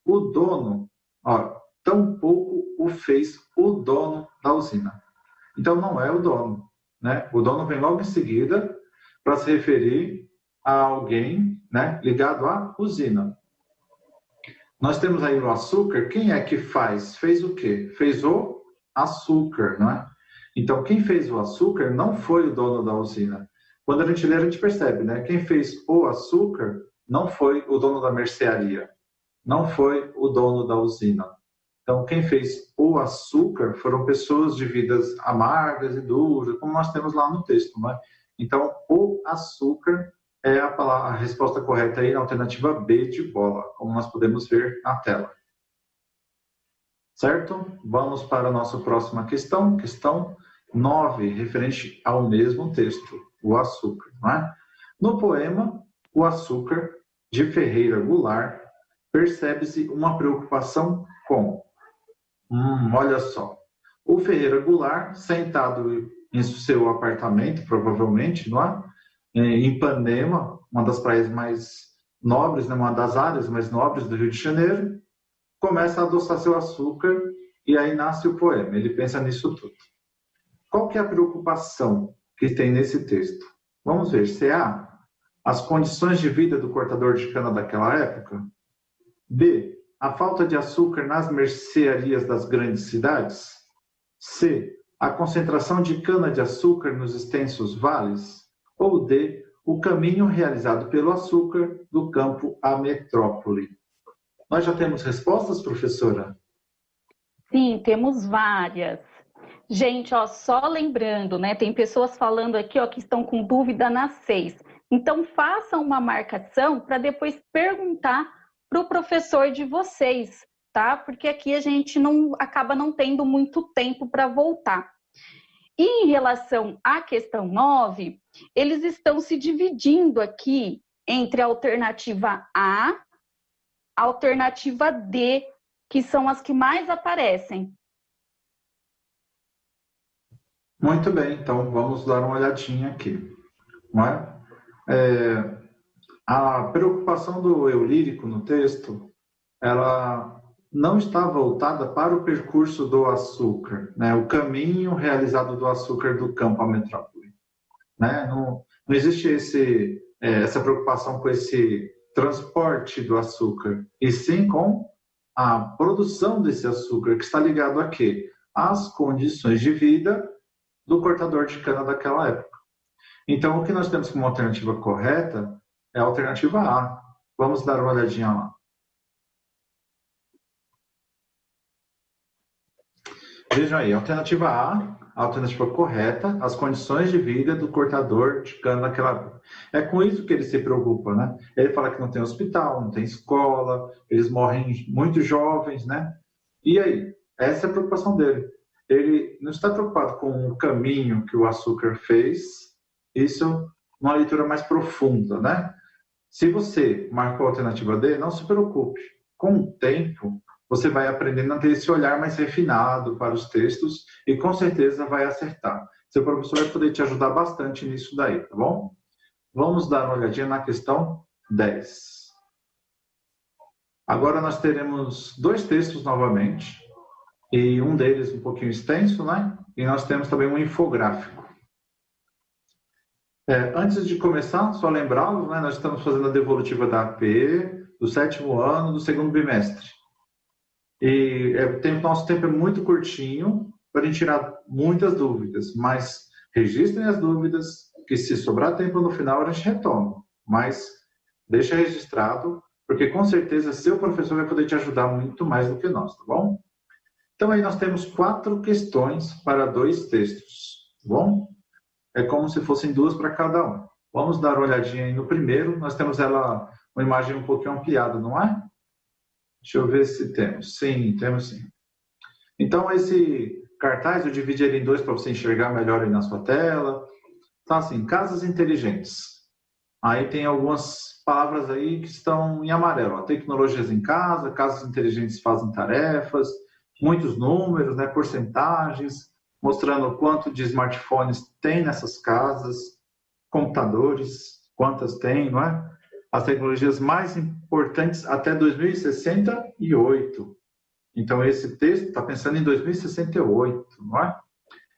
O dono, ó, tampouco o fez o dono da usina. Então não é o dono, né? O dono vem logo em seguida para se referir a alguém, né, ligado à usina. Nós temos aí o açúcar. Quem é que faz? Fez o quê? Fez o açúcar, não é? Então, quem fez o açúcar não foi o dono da usina. Quando a gente lê, a gente percebe, né? Quem fez o açúcar não foi o dono da mercearia, não foi o dono da usina. Então, quem fez o açúcar foram pessoas de vidas amargas e duras, como nós temos lá no texto, não é? Então, o açúcar é a resposta correta aí na alternativa B de bola, como nós podemos ver na tela. Certo? Vamos para a nossa próxima questão, questão 9, referente ao mesmo texto, o açúcar, não é? No poema, O Açúcar, de Ferreira Goulart, percebe-se uma preocupação com, olha só, o Ferreira Goulart, sentado em seu apartamento, provavelmente, não é? Em Ipanema, uma das praias mais nobres, né? Uma das áreas mais nobres do Rio de Janeiro, começa a adoçar seu açúcar e aí nasce o poema. Ele pensa nisso tudo. Qual que é a preocupação que tem nesse texto? Vamos ver. Se é A, as condições de vida do cortador de cana daquela época. B, a falta de açúcar nas mercearias das grandes cidades. C, a concentração de cana-de-açúcar nos extensos vales. Ou D, o caminho realizado pelo açúcar do campo à metrópole. Nós já temos respostas, professora? Sim, temos várias. Gente, ó, só lembrando, né? Tem pessoas falando aqui, ó, que estão com dúvida nas 6. Então, façam uma marcação para depois perguntar para o professor de vocês, tá? Porque aqui a gente acaba não tendo muito tempo para voltar. E em relação à questão 9, eles estão se dividindo aqui entre a alternativa A, a alternativa D, que são as que mais aparecem. Muito bem, então vamos dar uma olhadinha aqui. Não é? A preocupação do eu lírico no texto, ela não está voltada para o percurso do açúcar, né? O caminho realizado do açúcar do campo à metrópole. Né? Não existe essa preocupação com esse transporte do açúcar, e sim com a produção desse açúcar, que está ligado a quê? Às condições de vida do cortador de cana daquela época. Então, o que nós temos como alternativa correta é a alternativa A. Vamos dar uma olhadinha lá. Vejam aí, alternativa A, a alternativa correta, as condições de vida do cortador de cana daquela época. É com isso que ele se preocupa, né? Ele fala que não tem hospital, não tem escola, eles morrem muito jovens, né? E aí? Essa é a preocupação dele. Ele não está preocupado com o caminho que o açúcar fez, isso numa leitura mais profunda, né? Se você marcou a alternativa D, não se preocupe. Com o tempo, você vai aprendendo a ter esse olhar mais refinado para os textos e com certeza vai acertar. Seu professor vai poder te ajudar bastante nisso daí, tá bom? Vamos dar uma olhadinha na questão 10. Agora nós teremos dois textos novamente, e um deles um pouquinho extenso, né? E nós temos também um infográfico. Antes de começar, só lembrá-los, né? Nós estamos fazendo a devolutiva da AP, do 7º ano, do 2º bimestre. E nosso tempo é muito curtinho para a gente tirar muitas dúvidas, mas registrem as dúvidas, que se sobrar tempo no final a gente retoma. Mas deixa registrado, porque com certeza seu professor vai poder te ajudar muito mais do que nós, tá bom? Então aí nós temos 4 questões para 2 textos, tá bom? É como se fossem 2 para cada um. Vamos dar uma olhadinha aí no primeiro, nós temos uma imagem um pouquinho ampliada, não é? Deixa eu ver se temos. Sim, temos sim. Então esse cartaz eu dividi ele em 2 para você enxergar melhor aí na sua tela. tá assim, casas inteligentes. Aí tem algumas palavras aí que estão em amarelo. Ó, tecnologias em casa, casas inteligentes fazem tarefas, muitos números, né, porcentagens, mostrando quanto de smartphones tem nessas casas, computadores, quantas tem, não é? As tecnologias mais importantes até 2068. Então, esse texto está pensando em 2068, não é?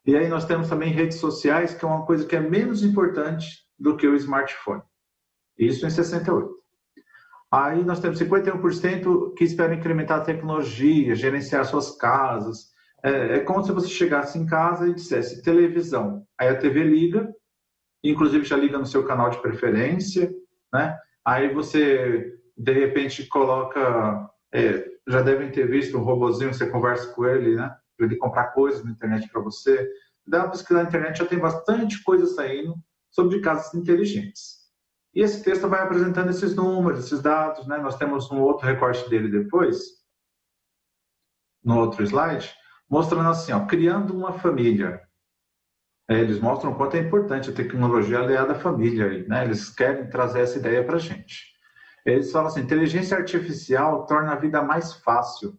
E aí nós temos também redes sociais, que é uma coisa que é menos importante do que o smartphone. Isso em 68. Aí nós temos 51% que esperam incrementar a tecnologia, gerenciar suas casas. É como se você chegasse em casa e dissesse televisão. Aí a TV liga, inclusive já liga no seu canal de preferência, né? Aí você, de repente, coloca... já devem ter visto um robozinho, você conversa com ele, né? Para ele comprar coisas na internet para você. Dá uma pesquisa na internet, já tem bastante coisa saindo sobre casas inteligentes. E esse texto vai apresentando esses números, esses dados, né? Nós temos um outro recorte dele depois, no outro slide, mostrando assim, ó, criando uma família. Eles mostram o quanto é importante a tecnologia aliada à família, né? Eles querem trazer essa ideia para a gente. Eles falam assim, inteligência artificial torna a vida mais fácil.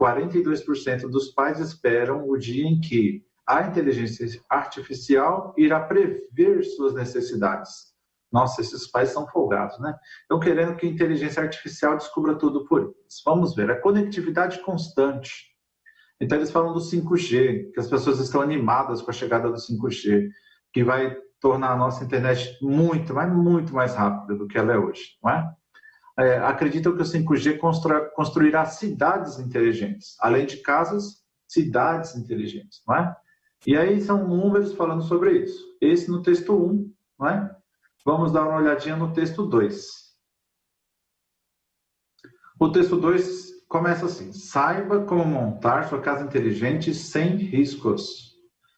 42% dos pais esperam o dia em que a inteligência artificial irá prever suas necessidades. Nossa, esses pais são folgados, né? Estão querendo que a inteligência artificial descubra tudo por eles. Vamos ver, a conectividade constante. Então, eles falam do 5G, que as pessoas estão animadas com a chegada do 5G, que vai tornar a nossa internet muito, mas muito mais rápida do que ela é hoje, não é? Acreditam que o 5G construirá cidades inteligentes, além de casas, cidades inteligentes, não é? E aí são números falando sobre isso. Esse no texto 1, não é? Vamos dar uma olhadinha no texto 2. O texto 2 começa assim, saiba como montar sua casa inteligente sem riscos.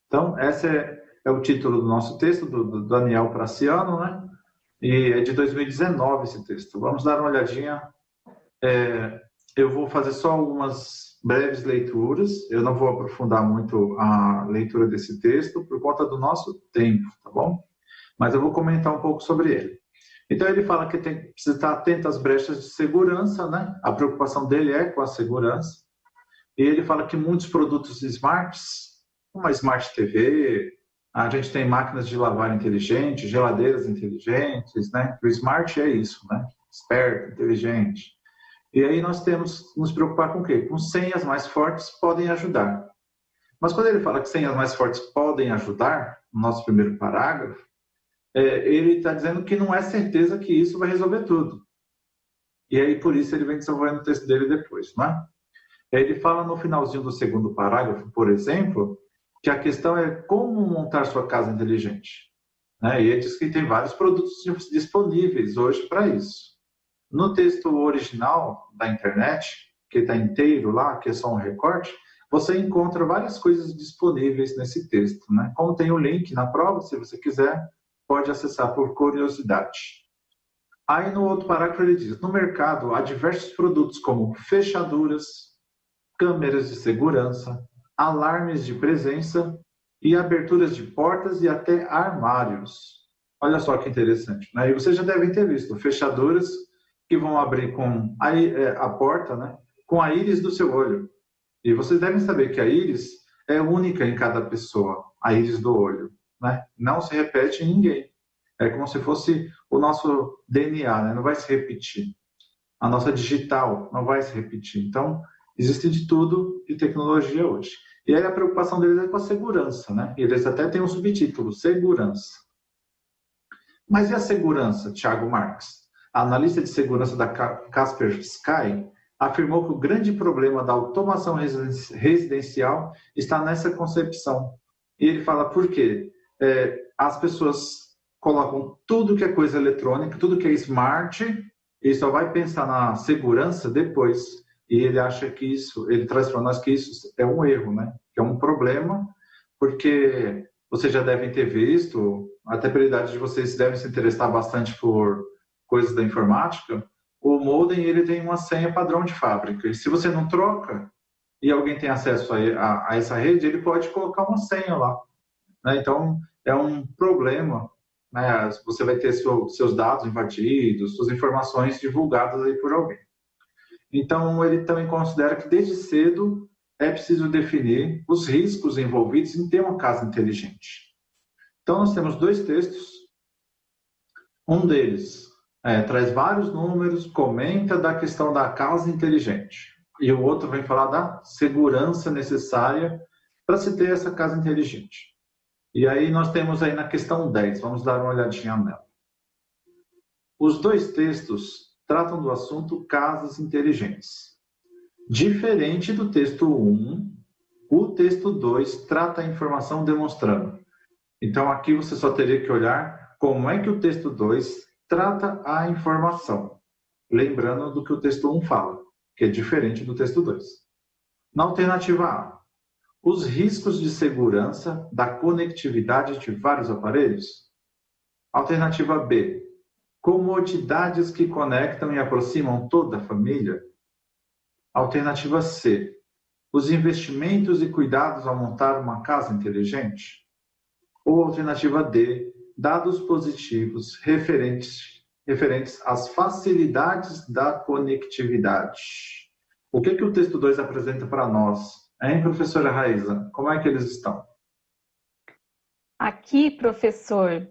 Então, esse é o título do nosso texto, do Daniel Praciano, né? E é de 2019 esse texto. Vamos dar uma olhadinha. Eu vou fazer só algumas breves leituras. Eu não vou aprofundar muito a leitura desse texto por conta do nosso tempo, tá bom? Mas eu vou comentar um pouco sobre ele. Então ele fala que precisa estar atento às brechas de segurança, né? A preocupação dele é com a segurança. E ele fala que muitos produtos smarts, como a Smart TV, a gente tem máquinas de lavar inteligentes, geladeiras inteligentes, né? O smart é isso, né? Esperto, inteligente. E aí nós temos que nos preocupar com o quê? Com senhas mais fortes podem ajudar. Mas quando ele fala que senhas mais fortes podem ajudar, no nosso primeiro parágrafo, ele está dizendo que não é certeza que isso vai resolver tudo. E aí por isso ele vem desenvolvendo o texto dele depois, não é? Ele fala no finalzinho do segundo parágrafo, por exemplo, que a questão é como montar sua casa inteligente. Né? E ele diz que tem vários produtos disponíveis hoje para isso. No texto original da internet, que está inteiro lá, que é só um recorte, você encontra várias coisas disponíveis nesse texto. Né? Como tem o link na prova, se você quiser, pode acessar por curiosidade. Aí no outro parágrafo ele diz, no mercado há diversos produtos como fechaduras, câmeras de segurança, alarmes de presença e aberturas de portas e até armários. Olha só que interessante. Né? E vocês já devem ter visto fechaduras que vão abrir com a porta, né? Com a íris do seu olho. E vocês devem saber que a íris é única em cada pessoa, a íris do olho. Né? Não se repete em ninguém. É como se fosse o nosso DNA, né? Não vai se repetir. A nossa digital não vai se repetir. Então, existe de tudo de tecnologia hoje. E aí a preocupação deles é com a segurança, né? E eles até têm um subtítulo, segurança. Mas e a segurança, Thiago Marx? A analista de segurança da Kaspersky afirmou que o grande problema da automação residencial está nessa concepção. E ele fala por quê? As pessoas colocam tudo que é coisa eletrônica, tudo que é smart, e só vai pensar na segurança depois. E ele acha que ele traz para nós que isso é um erro, né? Que é um problema, porque vocês já devem ter visto, até pela idade de vocês devem se interessar bastante por coisas da informática, o modem ele tem uma senha padrão de fábrica. E se você não troca, e alguém tem acesso a essa rede, ele pode colocar uma senha lá. Né? Então, é um problema né? Você vai ter seus dados invadidos, suas informações divulgadas aí por alguém. Então, ele também considera que desde cedo é preciso definir os riscos envolvidos em ter uma casa inteligente. Então, nós temos dois textos. Um deles traz vários números, comenta da questão da casa inteligente. E o outro vem falar da segurança necessária para se ter essa casa inteligente. E aí nós temos aí na questão 10, vamos dar uma olhadinha nela. Os dois textos tratam do assunto casas inteligentes. Diferente do texto 1, o texto 2 trata a informação demonstrando. Então aqui você só teria que olhar como é que o texto 2 trata a informação. Lembrando do que o texto 1 fala, que é diferente do texto 2. Na alternativa A, os riscos de segurança da conectividade de vários aparelhos. Alternativa B, comodidades que conectam e aproximam toda a família. Alternativa C, os investimentos e cuidados ao montar uma casa inteligente. Ou alternativa D, dados positivos referentes às facilidades da conectividade. O que o texto 2 apresenta para nós? Hein, professora Raíza? Como é que eles estão? Aqui, professor,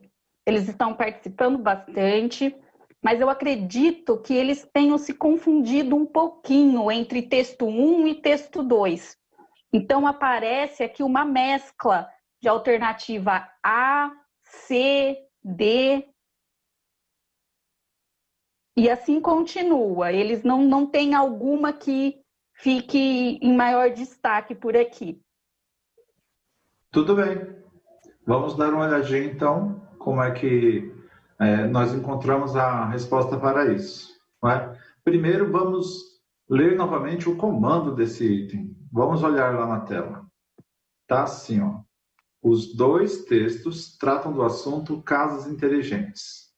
eles estão participando bastante, mas eu acredito que eles tenham se confundido um pouquinho entre texto 1 e texto 2. Então, aparece aqui uma mescla de alternativa A, C, D, e assim continua. Eles não têm alguma que fique em maior destaque por aqui. Tudo bem. Vamos dar uma olhadinha, então, como é que nós encontramos a resposta para isso. Não é? Primeiro, vamos ler novamente o comando desse item. Vamos olhar lá na tela. Tá assim, ó. Os dois textos tratam do assunto casas inteligentes.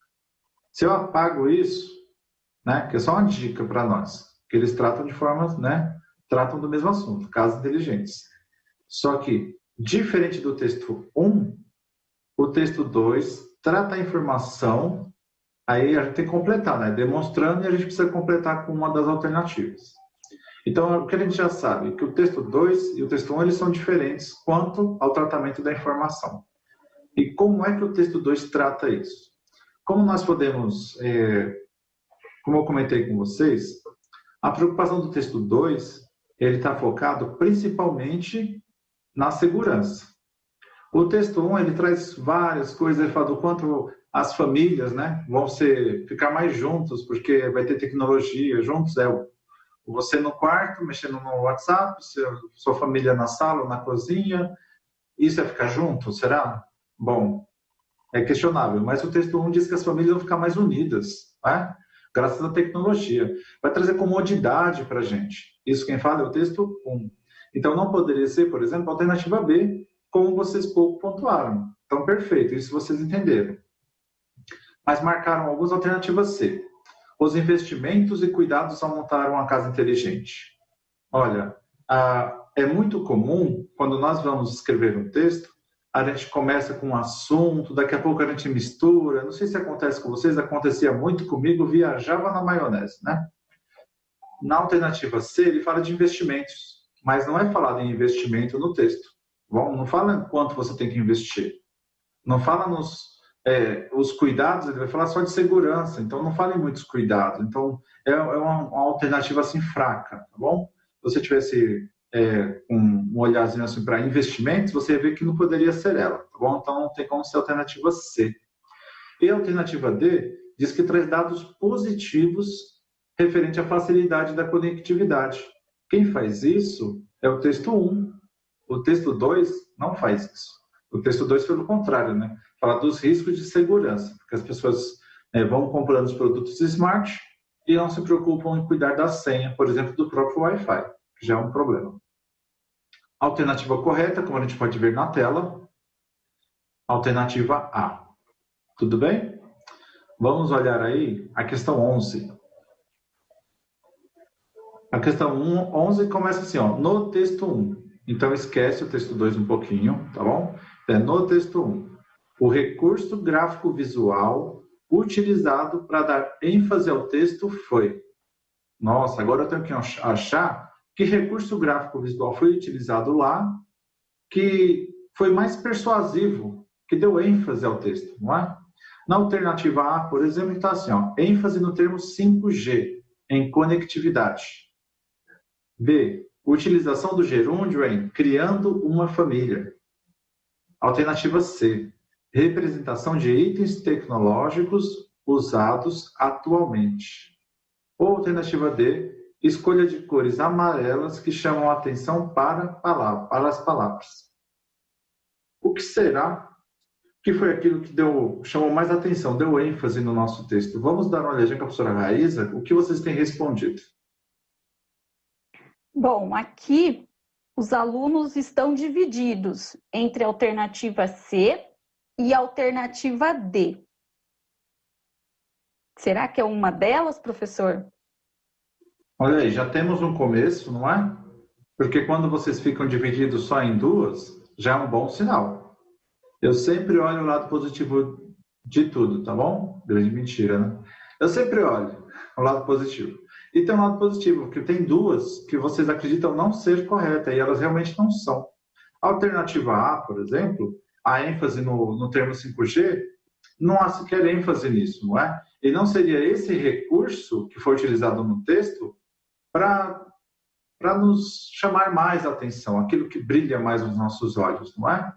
Se eu apago isso, né, que é só uma dica para nós, que eles tratam de formas, né, tratam do mesmo assunto, casas inteligentes. Só que, diferente do texto 1, o texto 2 trata a informação, aí a gente tem que completar, né, demonstrando, e a gente precisa completar com uma das alternativas. Então, o que a gente já sabe, que o texto 2 e o texto 1 eles são diferentes quanto ao tratamento da informação. E como é que o texto 2 trata isso? Como nós podemos, como eu comentei com vocês, a preocupação do texto 2, ele está focado principalmente na segurança. O texto 1, ele traz várias coisas, ele fala do quanto as famílias, né, vão ficar mais juntos, porque vai ter tecnologia, juntos você no quarto, mexendo no WhatsApp, sua família na sala ou na cozinha, isso é ficar junto, será? Bom, é questionável, mas o texto 1 diz que as famílias vão ficar mais unidas, né? Graças à tecnologia. Vai trazer comodidade para a gente. Isso quem fala é o texto 1. Então não poderia ser, por exemplo, a alternativa B, como vocês pouco pontuaram. Então, perfeito, isso vocês entenderam. Mas marcaram algumas alternativas C. Os investimentos e cuidados ao montar uma casa inteligente. Olha, é muito comum, quando nós vamos escrever um texto, a gente começa com um assunto, daqui a pouco a gente mistura. Não sei se acontece com vocês, acontecia muito comigo, viajava na maionese, né? Na alternativa C, ele fala de investimentos, mas não é falado em investimento no texto. Bom, não fala em quanto você tem que investir. Não fala os cuidados, ele vai falar só de segurança, então não fala em muitos cuidados. Então, é uma alternativa assim fraca, tá bom? Se você tivesse um olharzinho assim para investimentos, você ia ver que não poderia ser ela, tá bom? Então, não tem como ser a alternativa C. E a alternativa D diz que traz dados positivos referente à facilidade da conectividade. Quem faz isso é o texto 1. O texto 2 não faz isso. O texto 2, pelo contrário, né? Fala dos riscos de segurança, porque as pessoas vão comprando os produtos smart e não se preocupam em cuidar da senha, por exemplo, do próprio Wi-Fi, que já é um problema. Alternativa correta, como a gente pode ver na tela, alternativa A. Tudo bem? Vamos olhar aí a questão 11. A questão 11 começa assim, ó, no texto 1. Então, esquece o texto 2 um pouquinho, tá bom? No texto 1. O recurso gráfico visual utilizado para dar ênfase ao texto foi... Nossa, agora eu tenho que achar que recurso gráfico visual foi utilizado lá que foi mais persuasivo, que deu ênfase ao texto, não é? Na alternativa A, por exemplo, está assim, ó, ênfase no termo 5G, em conectividade. B, utilização do gerúndio em criando uma família. Alternativa C, representação de itens tecnológicos usados atualmente. Ou alternativa D, escolha de cores amarelas que chamam a atenção para as palavras. O que será que foi aquilo que chamou mais atenção, deu ênfase no nosso texto? Vamos dar uma olhadinha com a professora Raíza, o que vocês têm respondido? Bom, aqui os alunos estão divididos entre a alternativa C e a alternativa D. Será que é uma delas, professor? Olha aí, já temos um começo, não é? Porque quando vocês ficam divididos só em duas, já é um bom sinal. Eu sempre olho o lado positivo de tudo, tá bom? Grande mentira, né? Eu sempre olho o lado positivo. E tem um lado positivo, porque tem duas que vocês acreditam não ser corretas, e elas realmente não são. A alternativa A, por exemplo, a ênfase no termo 5G, não há sequer ênfase nisso, não é? E não seria esse recurso que foi utilizado no texto para nos chamar mais a atenção, aquilo que brilha mais nos nossos olhos, não é?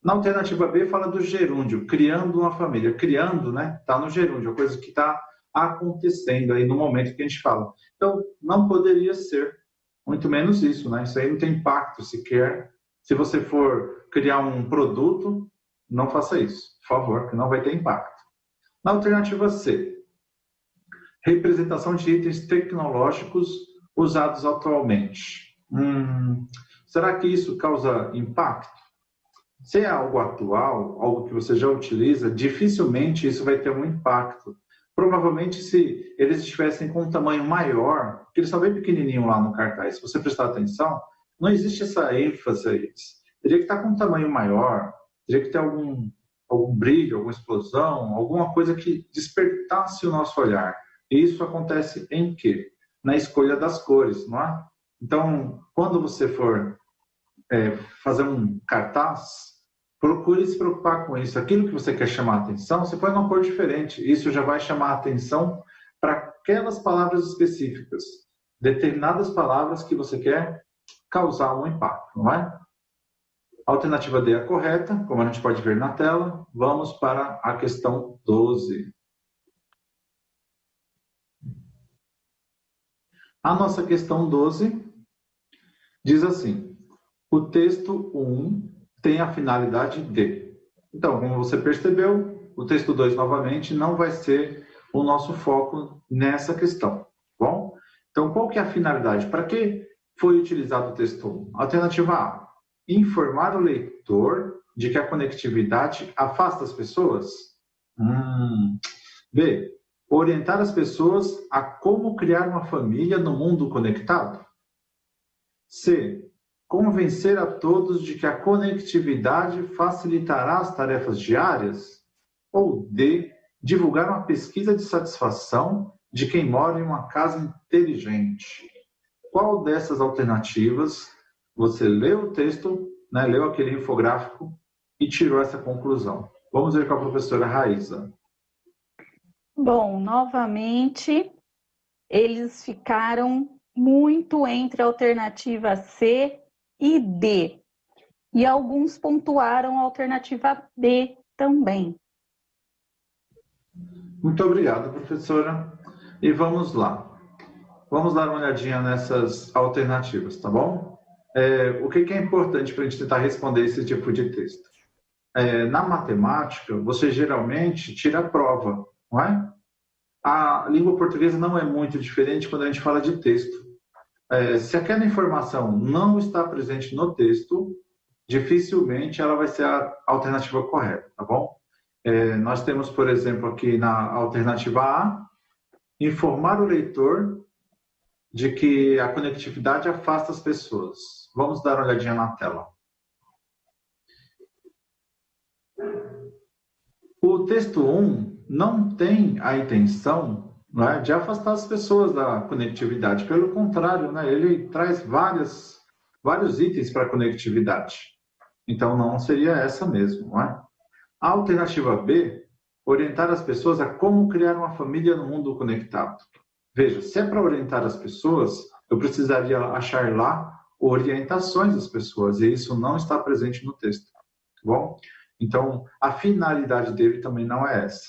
Na alternativa B fala do gerúndio, criando uma família. Criando, né? Está no gerúndio, a coisa que está acontecendo aí no momento que a gente fala. Então, não poderia ser, muito menos isso, né? Isso aí não tem impacto sequer. Se você for criar um produto, não faça isso, por favor, que não vai ter impacto. Na alternativa C, representação de itens tecnológicos usados atualmente. Será que isso causa impacto? Se é algo atual, algo que você já utiliza, dificilmente isso vai ter um impacto. Provavelmente, se eles estivessem com um tamanho maior, porque eles são bem pequenininho lá no cartaz, se você prestar atenção, não existe essa ênfase a eles. Teria que estar com um tamanho maior, teria que ter algum brilho, alguma explosão, alguma coisa que despertasse o nosso olhar. E isso acontece em quê? Na escolha das cores, não é? Então, quando você for fazer um cartaz, procure se preocupar com isso. Aquilo que você quer chamar a atenção, você põe uma cor diferente. Isso já vai chamar a atenção para aquelas palavras específicas. Determinadas palavras que você quer causar um impacto, não é? A alternativa D é a correta, como a gente pode ver na tela. Vamos para a questão 12. A nossa questão 12 diz assim: o texto 1 tem a finalidade de. Então, como você percebeu, o texto 2, novamente, não vai ser o nosso foco nessa questão, tá bom? Então, qual que é a finalidade? Para que foi utilizado o texto 1? Alternativa A, informar o leitor de que a conectividade afasta as pessoas. B, orientar as pessoas a como criar uma família no mundo conectado. C, convencer a todos de que a conectividade facilitará as tarefas diárias? Ou D, divulgar uma pesquisa de satisfação de quem mora em uma casa inteligente? Qual dessas alternativas você leu o texto, né, leu aquele infográfico e tirou essa conclusão? Vamos ver com a professora Raíza. Bom, novamente, eles ficaram muito entre a alternativa C e D. E alguns pontuaram a alternativa B também. Muito obrigado, professora. E vamos lá. Vamos dar uma olhadinha nessas alternativas, tá bom? O que é importante para a gente tentar responder esse tipo de texto? Na matemática, você geralmente tira a prova, não é? A língua portuguesa não é muito diferente quando a gente fala de texto. Se aquela informação não está presente no texto, dificilmente ela vai ser a alternativa correta, tá bom? Nós temos, por exemplo, aqui na alternativa A, informar o leitor de que a conectividade afasta as pessoas. Vamos dar uma olhadinha na tela. O texto 1 não tem a intenção, não é, de afastar as pessoas da conectividade. Pelo contrário, né, ele traz vários itens para a conectividade. Então, não seria essa mesmo. Não é? A alternativa B, orientar as pessoas a como criar uma família no mundo conectado. Veja, se é para orientar as pessoas, eu precisaria achar lá orientações das pessoas, e isso não está presente no texto. Tá bom? Então, a finalidade dele também não é essa.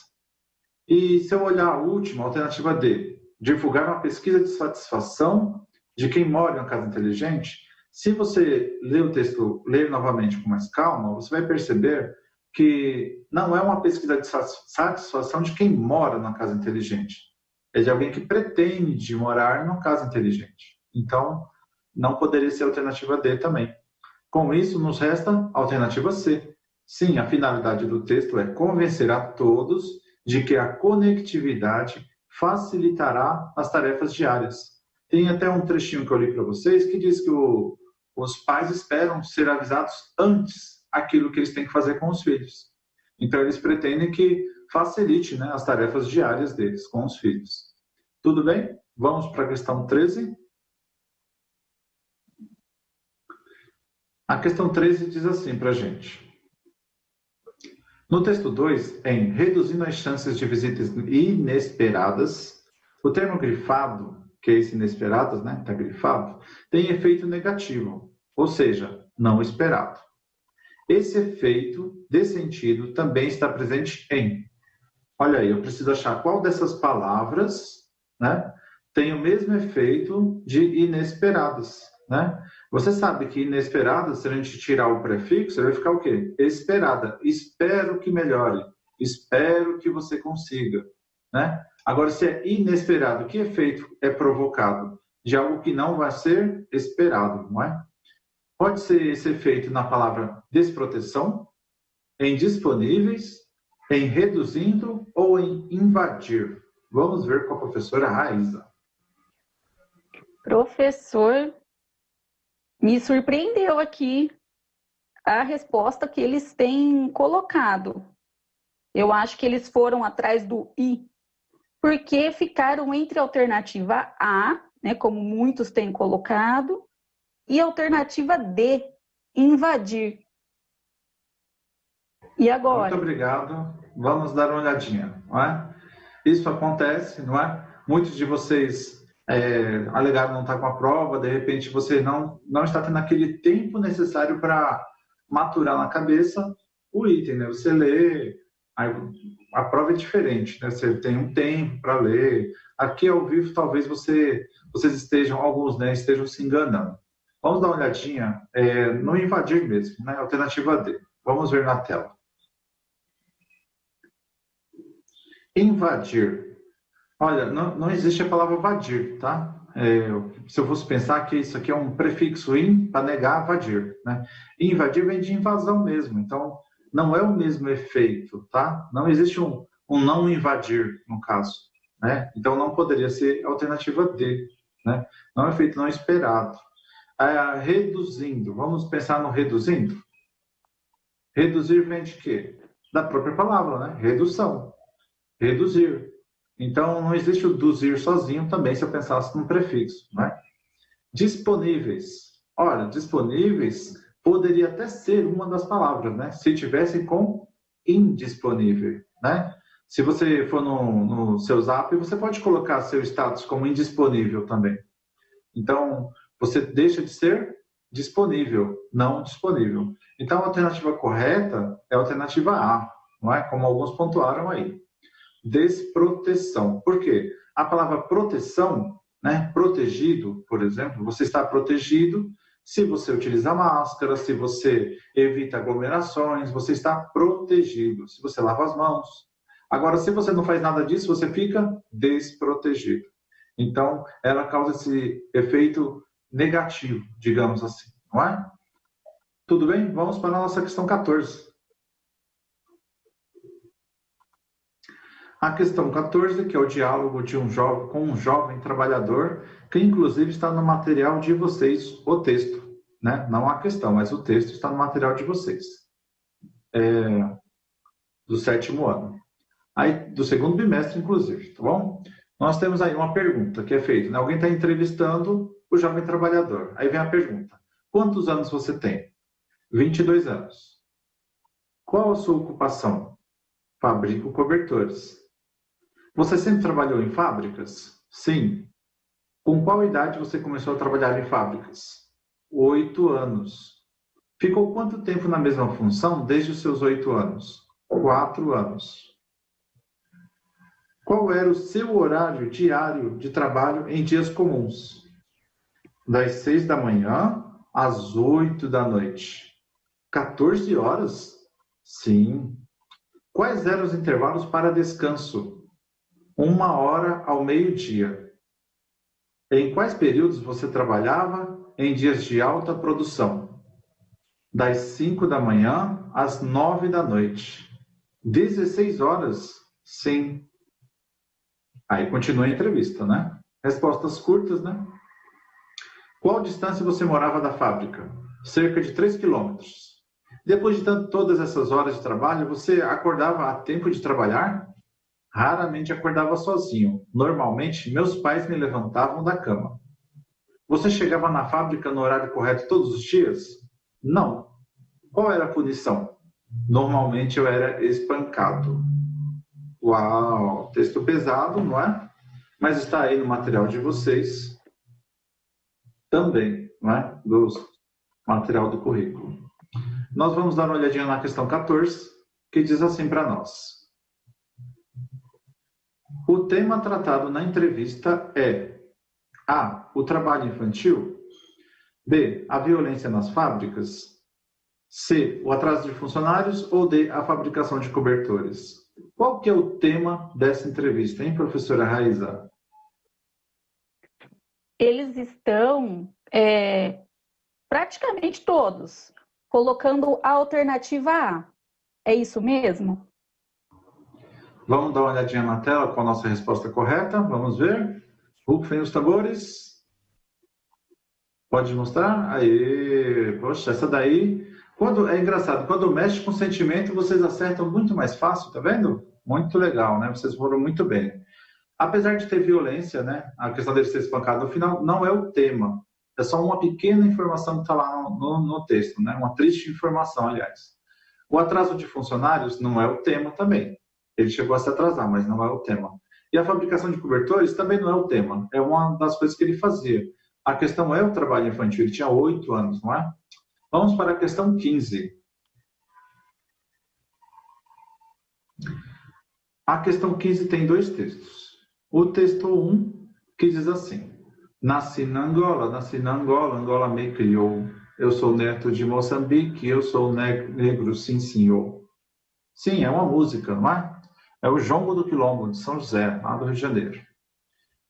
E se eu olhar a última, a alternativa D, divulgar uma pesquisa de satisfação de quem mora em uma casa inteligente, se você ler o texto, ler novamente com mais calma, você vai perceber que não é uma pesquisa de satisfação de quem mora na casa inteligente. É de alguém que pretende morar numa casa inteligente. Então, não poderia ser a alternativa D também. Com isso, nos resta a alternativa C. Sim, a finalidade do texto é convencer a todos de que a conectividade facilitará as tarefas diárias. Tem até um trechinho que eu li para vocês que diz que os pais esperam ser avisados antes aquilo que eles têm que fazer com os filhos. Então, eles pretendem que facilite, né, as tarefas diárias deles com os filhos. Tudo bem? Vamos para a questão 13. A questão 13 diz assim para a gente. No texto 2, em reduzindo as chances de visitas inesperadas, o termo grifado, que é esse inesperadas, né, está grifado, tem efeito negativo, ou seja, não esperado. Esse efeito de sentido também está presente em. Olha aí, eu preciso achar qual dessas palavras, né, tem o mesmo efeito de inesperadas, né? Você sabe que inesperada, se a gente tirar o prefixo, vai ficar o quê? Esperada. Espero que melhore. Espero que você consiga, né? Agora, se é inesperado, que efeito é provocado? De algo que não vai ser esperado, não é? Pode ser esse efeito na palavra desproteção, em disponíveis, em reduzindo ou em invadir. Vamos ver com a professora Raíza. Professor, me surpreendeu aqui a resposta que eles têm colocado. Eu acho que eles foram atrás do I, porque ficaram entre a alternativa A, né, como muitos têm colocado, e a alternativa D, invadir. E agora? Muito obrigado. Vamos dar uma olhadinha, não é? Isso acontece, não é? Muitos de vocês alegaram não estar com a prova, de repente você não está tendo aquele tempo necessário para maturar na cabeça o item, né? Você lê, a prova é diferente, né? Você tem um tempo para ler. Aqui ao vivo, talvez vocês estejam, alguns, né, estejam se enganando. Vamos dar uma olhadinha no invadir mesmo, né? Alternativa D. Vamos ver na tela. Invadir. Olha, não existe a palavra vadir, tá? Se eu fosse pensar que isso aqui é um prefixo in para negar vadir, né? Invadir vem de invasão mesmo, então não é o mesmo efeito, tá? Não existe um não invadir, no caso, né? Então não poderia ser a alternativa D, né? Não é um efeito não esperado. Reduzindo, vamos pensar no reduzindo? Reduzir vem de quê? Da própria palavra, né? Redução. Reduzir. Então, não existe o duzir sozinho também, se eu pensasse num prefixo, né? Disponíveis. Olha, disponíveis poderia até ser uma das palavras, né? Se tivesse com indisponível, né? Se você for no seu Zap, você pode colocar seu status como indisponível também. Então, você deixa de ser disponível, não disponível. Então, a alternativa correta é a alternativa A, não é? Como alguns pontuaram aí. Desproteção. Por quê? A palavra proteção, né? Protegido, por exemplo, você está protegido se você utiliza máscara, se você evita aglomerações, você está protegido. Se você lava as mãos. Agora, se você não faz nada disso, você fica desprotegido. Então, ela causa esse efeito negativo, digamos assim, não é? Tudo bem? Vamos para a nossa questão 14. A questão 14, que é o diálogo de com um jovem trabalhador, que inclusive está no material de vocês, o texto, né? Não a questão, mas o texto está no material de vocês. do 7º ano. Aí, do 2º bimestre, inclusive, tá bom? Nós temos aí uma pergunta que é feita, né? Alguém está entrevistando o jovem trabalhador. Aí vem a pergunta: quantos anos você tem? 22 anos. Qual a sua ocupação? Fabrico cobertores. Você sempre trabalhou em fábricas? Sim. Com qual idade você começou a trabalhar em fábricas? 8 anos. Ficou quanto tempo na mesma função desde os seus 8 anos? 4 anos. Qual era o seu horário diário de trabalho em dias comuns? Das 6 da manhã às 8 da noite. 14 horas? Sim. Quais eram os intervalos para descanso? 1 hora ao meio-dia. Em quais períodos você trabalhava em dias de alta produção? Das 5 da manhã às 9 da noite. 16 horas? Sim. Aí continua a entrevista, né? Respostas curtas, né? Qual distância você morava da fábrica? Cerca de 3 quilômetros. Depois de todas essas horas de trabalho, você acordava a tempo de trabalhar? Raramente acordava sozinho. Normalmente, meus pais me levantavam da cama. Você chegava na fábrica no horário correto todos os dias? Não. Qual era a punição? Normalmente eu era espancado. Uau, texto pesado, não é? Mas está aí no material de vocês também, não é? Do material do currículo. Nós vamos dar uma olhadinha na questão 14, que diz assim para nós. O tema tratado na entrevista é A. O trabalho infantil. B. A violência nas fábricas. C. O atraso de funcionários. Ou D. A fabricação de cobertores. Qual que é o tema dessa entrevista, hein, professora Raíza? Eles estão, praticamente todos, colocando a alternativa A. É isso mesmo? Vamos dar uma olhadinha na tela com a nossa resposta correta. Vamos ver. Rufem os tambores. Pode mostrar? Aê! Poxa, essa daí... É engraçado, quando mexe com sentimento, vocês acertam muito mais fácil, tá vendo? Muito legal, né? Vocês foram muito bem. Apesar de ter violência, né? A questão dele ser espancado no final não é o tema. É só uma pequena informação que está lá no texto, né? Uma triste informação, aliás. O atraso de funcionários não é o tema também. Ele chegou a se atrasar, mas não é o tema. E a fabricação de cobertores também não é o tema. É uma das coisas que ele fazia. A questão é o trabalho infantil. Ele tinha 8 anos, não é? Vamos para a questão 15. A questão 15 tem 2 textos. O texto 1, que diz assim: nasci na Angola, Angola me criou. Eu sou neto de Moçambique, eu sou negro, sim, senhor. Sim, é uma música, não é? É o Jongo do Quilombo, de São José, lá do Rio de Janeiro.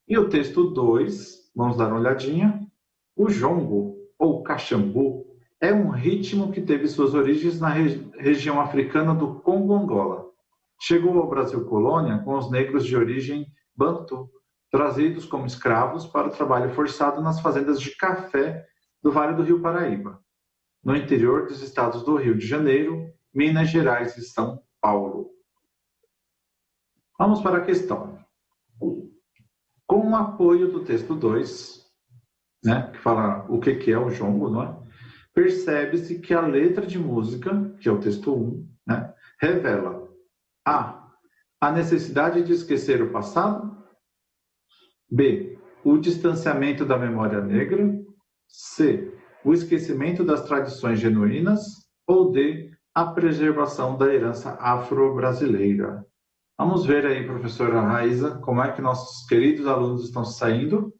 E o texto 2, vamos dar uma olhadinha. O jongo, ou caxambu, é um ritmo que teve suas origens na região africana do Congo-Angola. Chegou ao Brasil colônia com os negros de origem bantu, trazidos como escravos para o trabalho forçado nas fazendas de café do Vale do Rio Paraíba, no interior dos estados do Rio de Janeiro, Minas Gerais e São Paulo. Vamos para a questão. Com o apoio do texto 2, né, que fala o que é o jongo, não é? Percebe-se que a letra de música, que é o texto 1, né, revela a necessidade de esquecer o passado, B, o distanciamento da memória negra, C, o esquecimento das tradições genuínas, ou D, a preservação da herança afro-brasileira. Vamos ver aí, professora Raíza, como é que nossos queridos alunos estão saindo.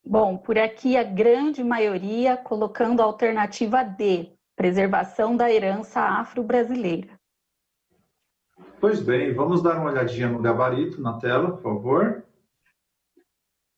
Bom, por aqui a grande maioria colocando a alternativa D, preservação da herança afro-brasileira. Pois bem, vamos dar uma olhadinha no gabarito na tela, por favor.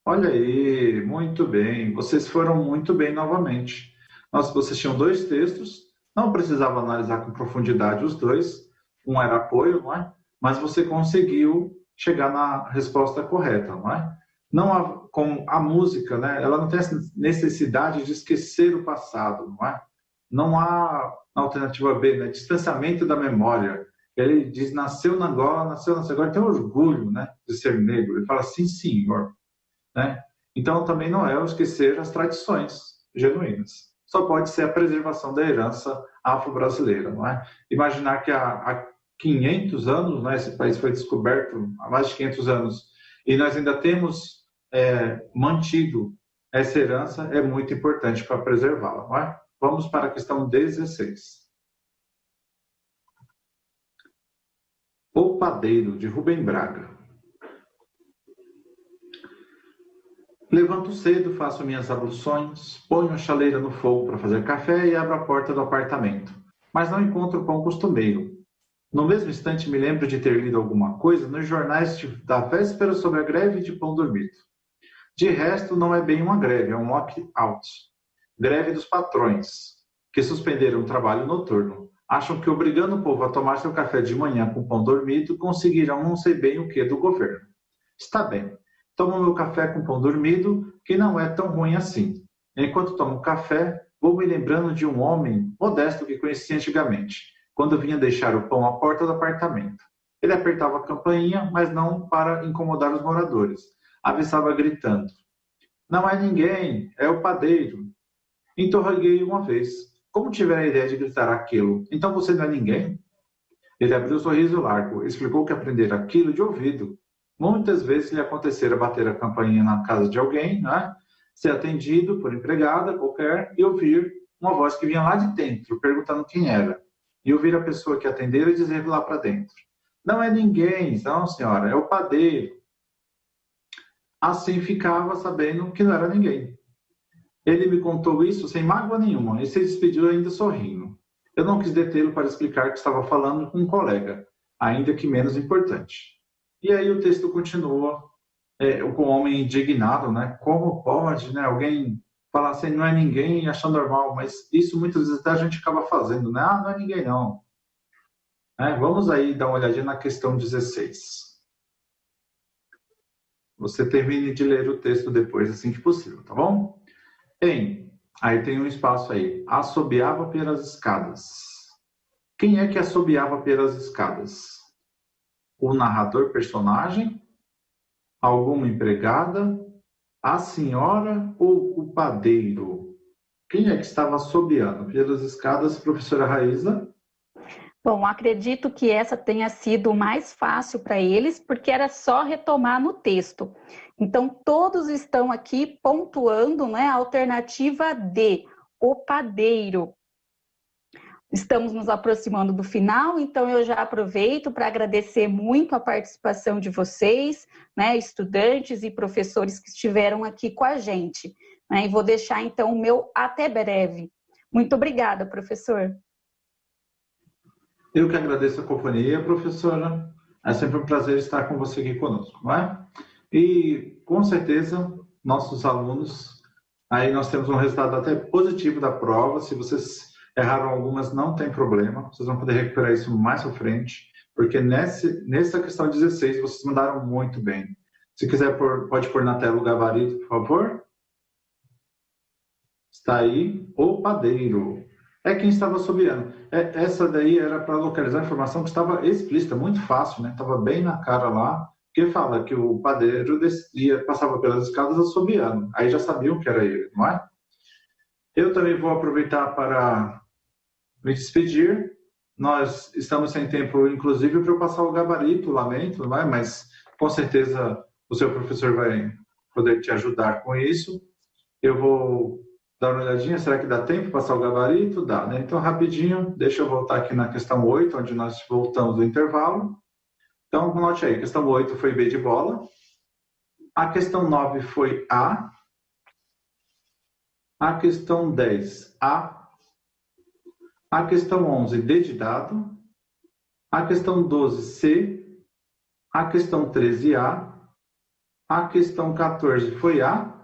Olha aí, muito bem. Vocês foram muito bem novamente. Vocês tinham 2 textos, não precisava analisar com profundidade os 2. Um era apoio, não é? Mas você conseguiu chegar na resposta correta, não é? Não há, com a música, né? Ela não tem essa necessidade de esquecer o passado, não é? Não há alternativa B, né? Distanciamento da memória. ele diz, nasceu na Angola, agora tem orgulho, né, de ser negro. Ele fala, sim, senhor. Né? Então, também não é o esquecer as tradições genuínas. Só pode ser a preservação da herança afro-brasileira. Não é? Imaginar que há 500 anos, né, esse país foi descoberto há mais de 500 anos, e nós ainda temos mantido essa herança, é muito importante para preservá-la. Não é? Vamos para a questão 16. O Padeiro, de Rubem Braga. Levanto cedo, faço minhas abluções, ponho a chaleira no fogo para fazer café e abro a porta do apartamento. Mas não encontro o pão costumeiro. No mesmo instante me lembro de ter lido alguma coisa nos jornais da véspera sobre a greve de pão dormido. De resto, não é bem uma greve, é um lock-out. Greve dos patrões, que suspenderam o trabalho noturno. Acham que obrigando o povo a tomar seu café de manhã com pão dormido, conseguirão não sei bem o que do governo. Está bem, tomo meu café com pão dormido, que não é tão ruim assim. Enquanto tomo café, vou me lembrando de um homem modesto que conheci antigamente, quando vinha deixar o pão à porta do apartamento. Ele apertava a campainha, mas não para incomodar os moradores. Avisava gritando, não é ninguém, é o padeiro. Interroguei uma vez. Como tiver a ideia de gritar aquilo? Então você não é ninguém? Ele abriu um sorriso largo, explicou que aprendera aquilo de ouvido. Muitas vezes lhe acontecera bater a campainha na casa de alguém, né? Ser atendido por empregada qualquer e ouvir uma voz que vinha lá de dentro, perguntando quem era. E ouvir a pessoa que atendera dizer lá para dentro, não é ninguém, não senhora, é o padeiro. Assim ficava sabendo que não era ninguém. Ele me contou isso sem mágoa nenhuma e se despediu ainda sorrindo. Eu não quis detê-lo para explicar que estava falando com um colega, ainda que menos importante. E aí o texto continua com o homem indignado, né? Como pode, né? Alguém falar assim, não é ninguém e achar normal, mas isso muitas vezes a gente acaba fazendo, né? Ah, não é ninguém não. Vamos aí dar uma olhadinha na questão 16. Você termine de ler o texto depois, assim que possível, tá bom? Aí tem um espaço aí. Assobiava pelas escadas. Quem é que assobiava pelas escadas? O narrador personagem? Alguma empregada? A senhora ou o padeiro? Quem é que estava assobiando pelas escadas, professora Raíza? Bom, acredito que essa tenha sido mais fácil para eles, porque era só retomar no texto. Então, todos estão aqui pontuando, né, a alternativa D, o padeiro. Estamos nos aproximando do final, então eu já aproveito para agradecer muito a participação de vocês, né, estudantes e professores que estiveram aqui com a gente. Né, e vou deixar, então, o meu até breve. Muito obrigada, professor. Eu que agradeço a companhia, professora. É sempre um prazer estar com você aqui conosco, não é? E, com certeza, nossos alunos, aí nós temos um resultado até positivo da prova. Se vocês erraram algumas, não tem problema. Vocês vão poder recuperar isso mais à frente, porque nessa questão 16, vocês mandaram muito bem. Se quiser, pode pôr na tela o gabarito, por favor. Está aí o padeiro. É quem estava assobiando. Essa daí era para localizar a informação que estava explícita, muito fácil, né? Estava bem na cara lá, que fala que o padeiro passava pelas escadas assobiando. Aí já sabiam que era ele, não é? Eu também vou aproveitar para me despedir. Nós estamos sem tempo, inclusive, para eu passar o gabarito, lamento, não é? Mas com certeza o seu professor vai poder te ajudar com isso. Eu vou dar uma olhadinha, será que dá tempo de passar o gabarito? Dá, né? Então, rapidinho, deixa eu voltar aqui na questão 8, onde nós voltamos do intervalo. Então, note aí, a questão 8 foi B de bola. A questão 9 foi A. A questão 10, A. A questão 11, D de dado. A questão 12, C. A questão 13, A. A questão 14 foi A.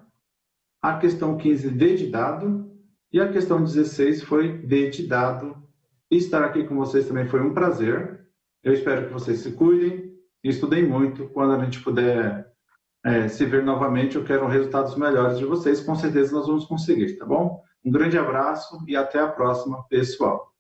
A questão 15, D de dado, e a questão 16 foi D de dado. E estar aqui com vocês também foi um prazer. Eu espero que vocês se cuidem e estudem muito. Quando a gente puder se ver novamente, eu quero resultados melhores de vocês. Com certeza nós vamos conseguir, tá bom? Um grande abraço e até a próxima, pessoal.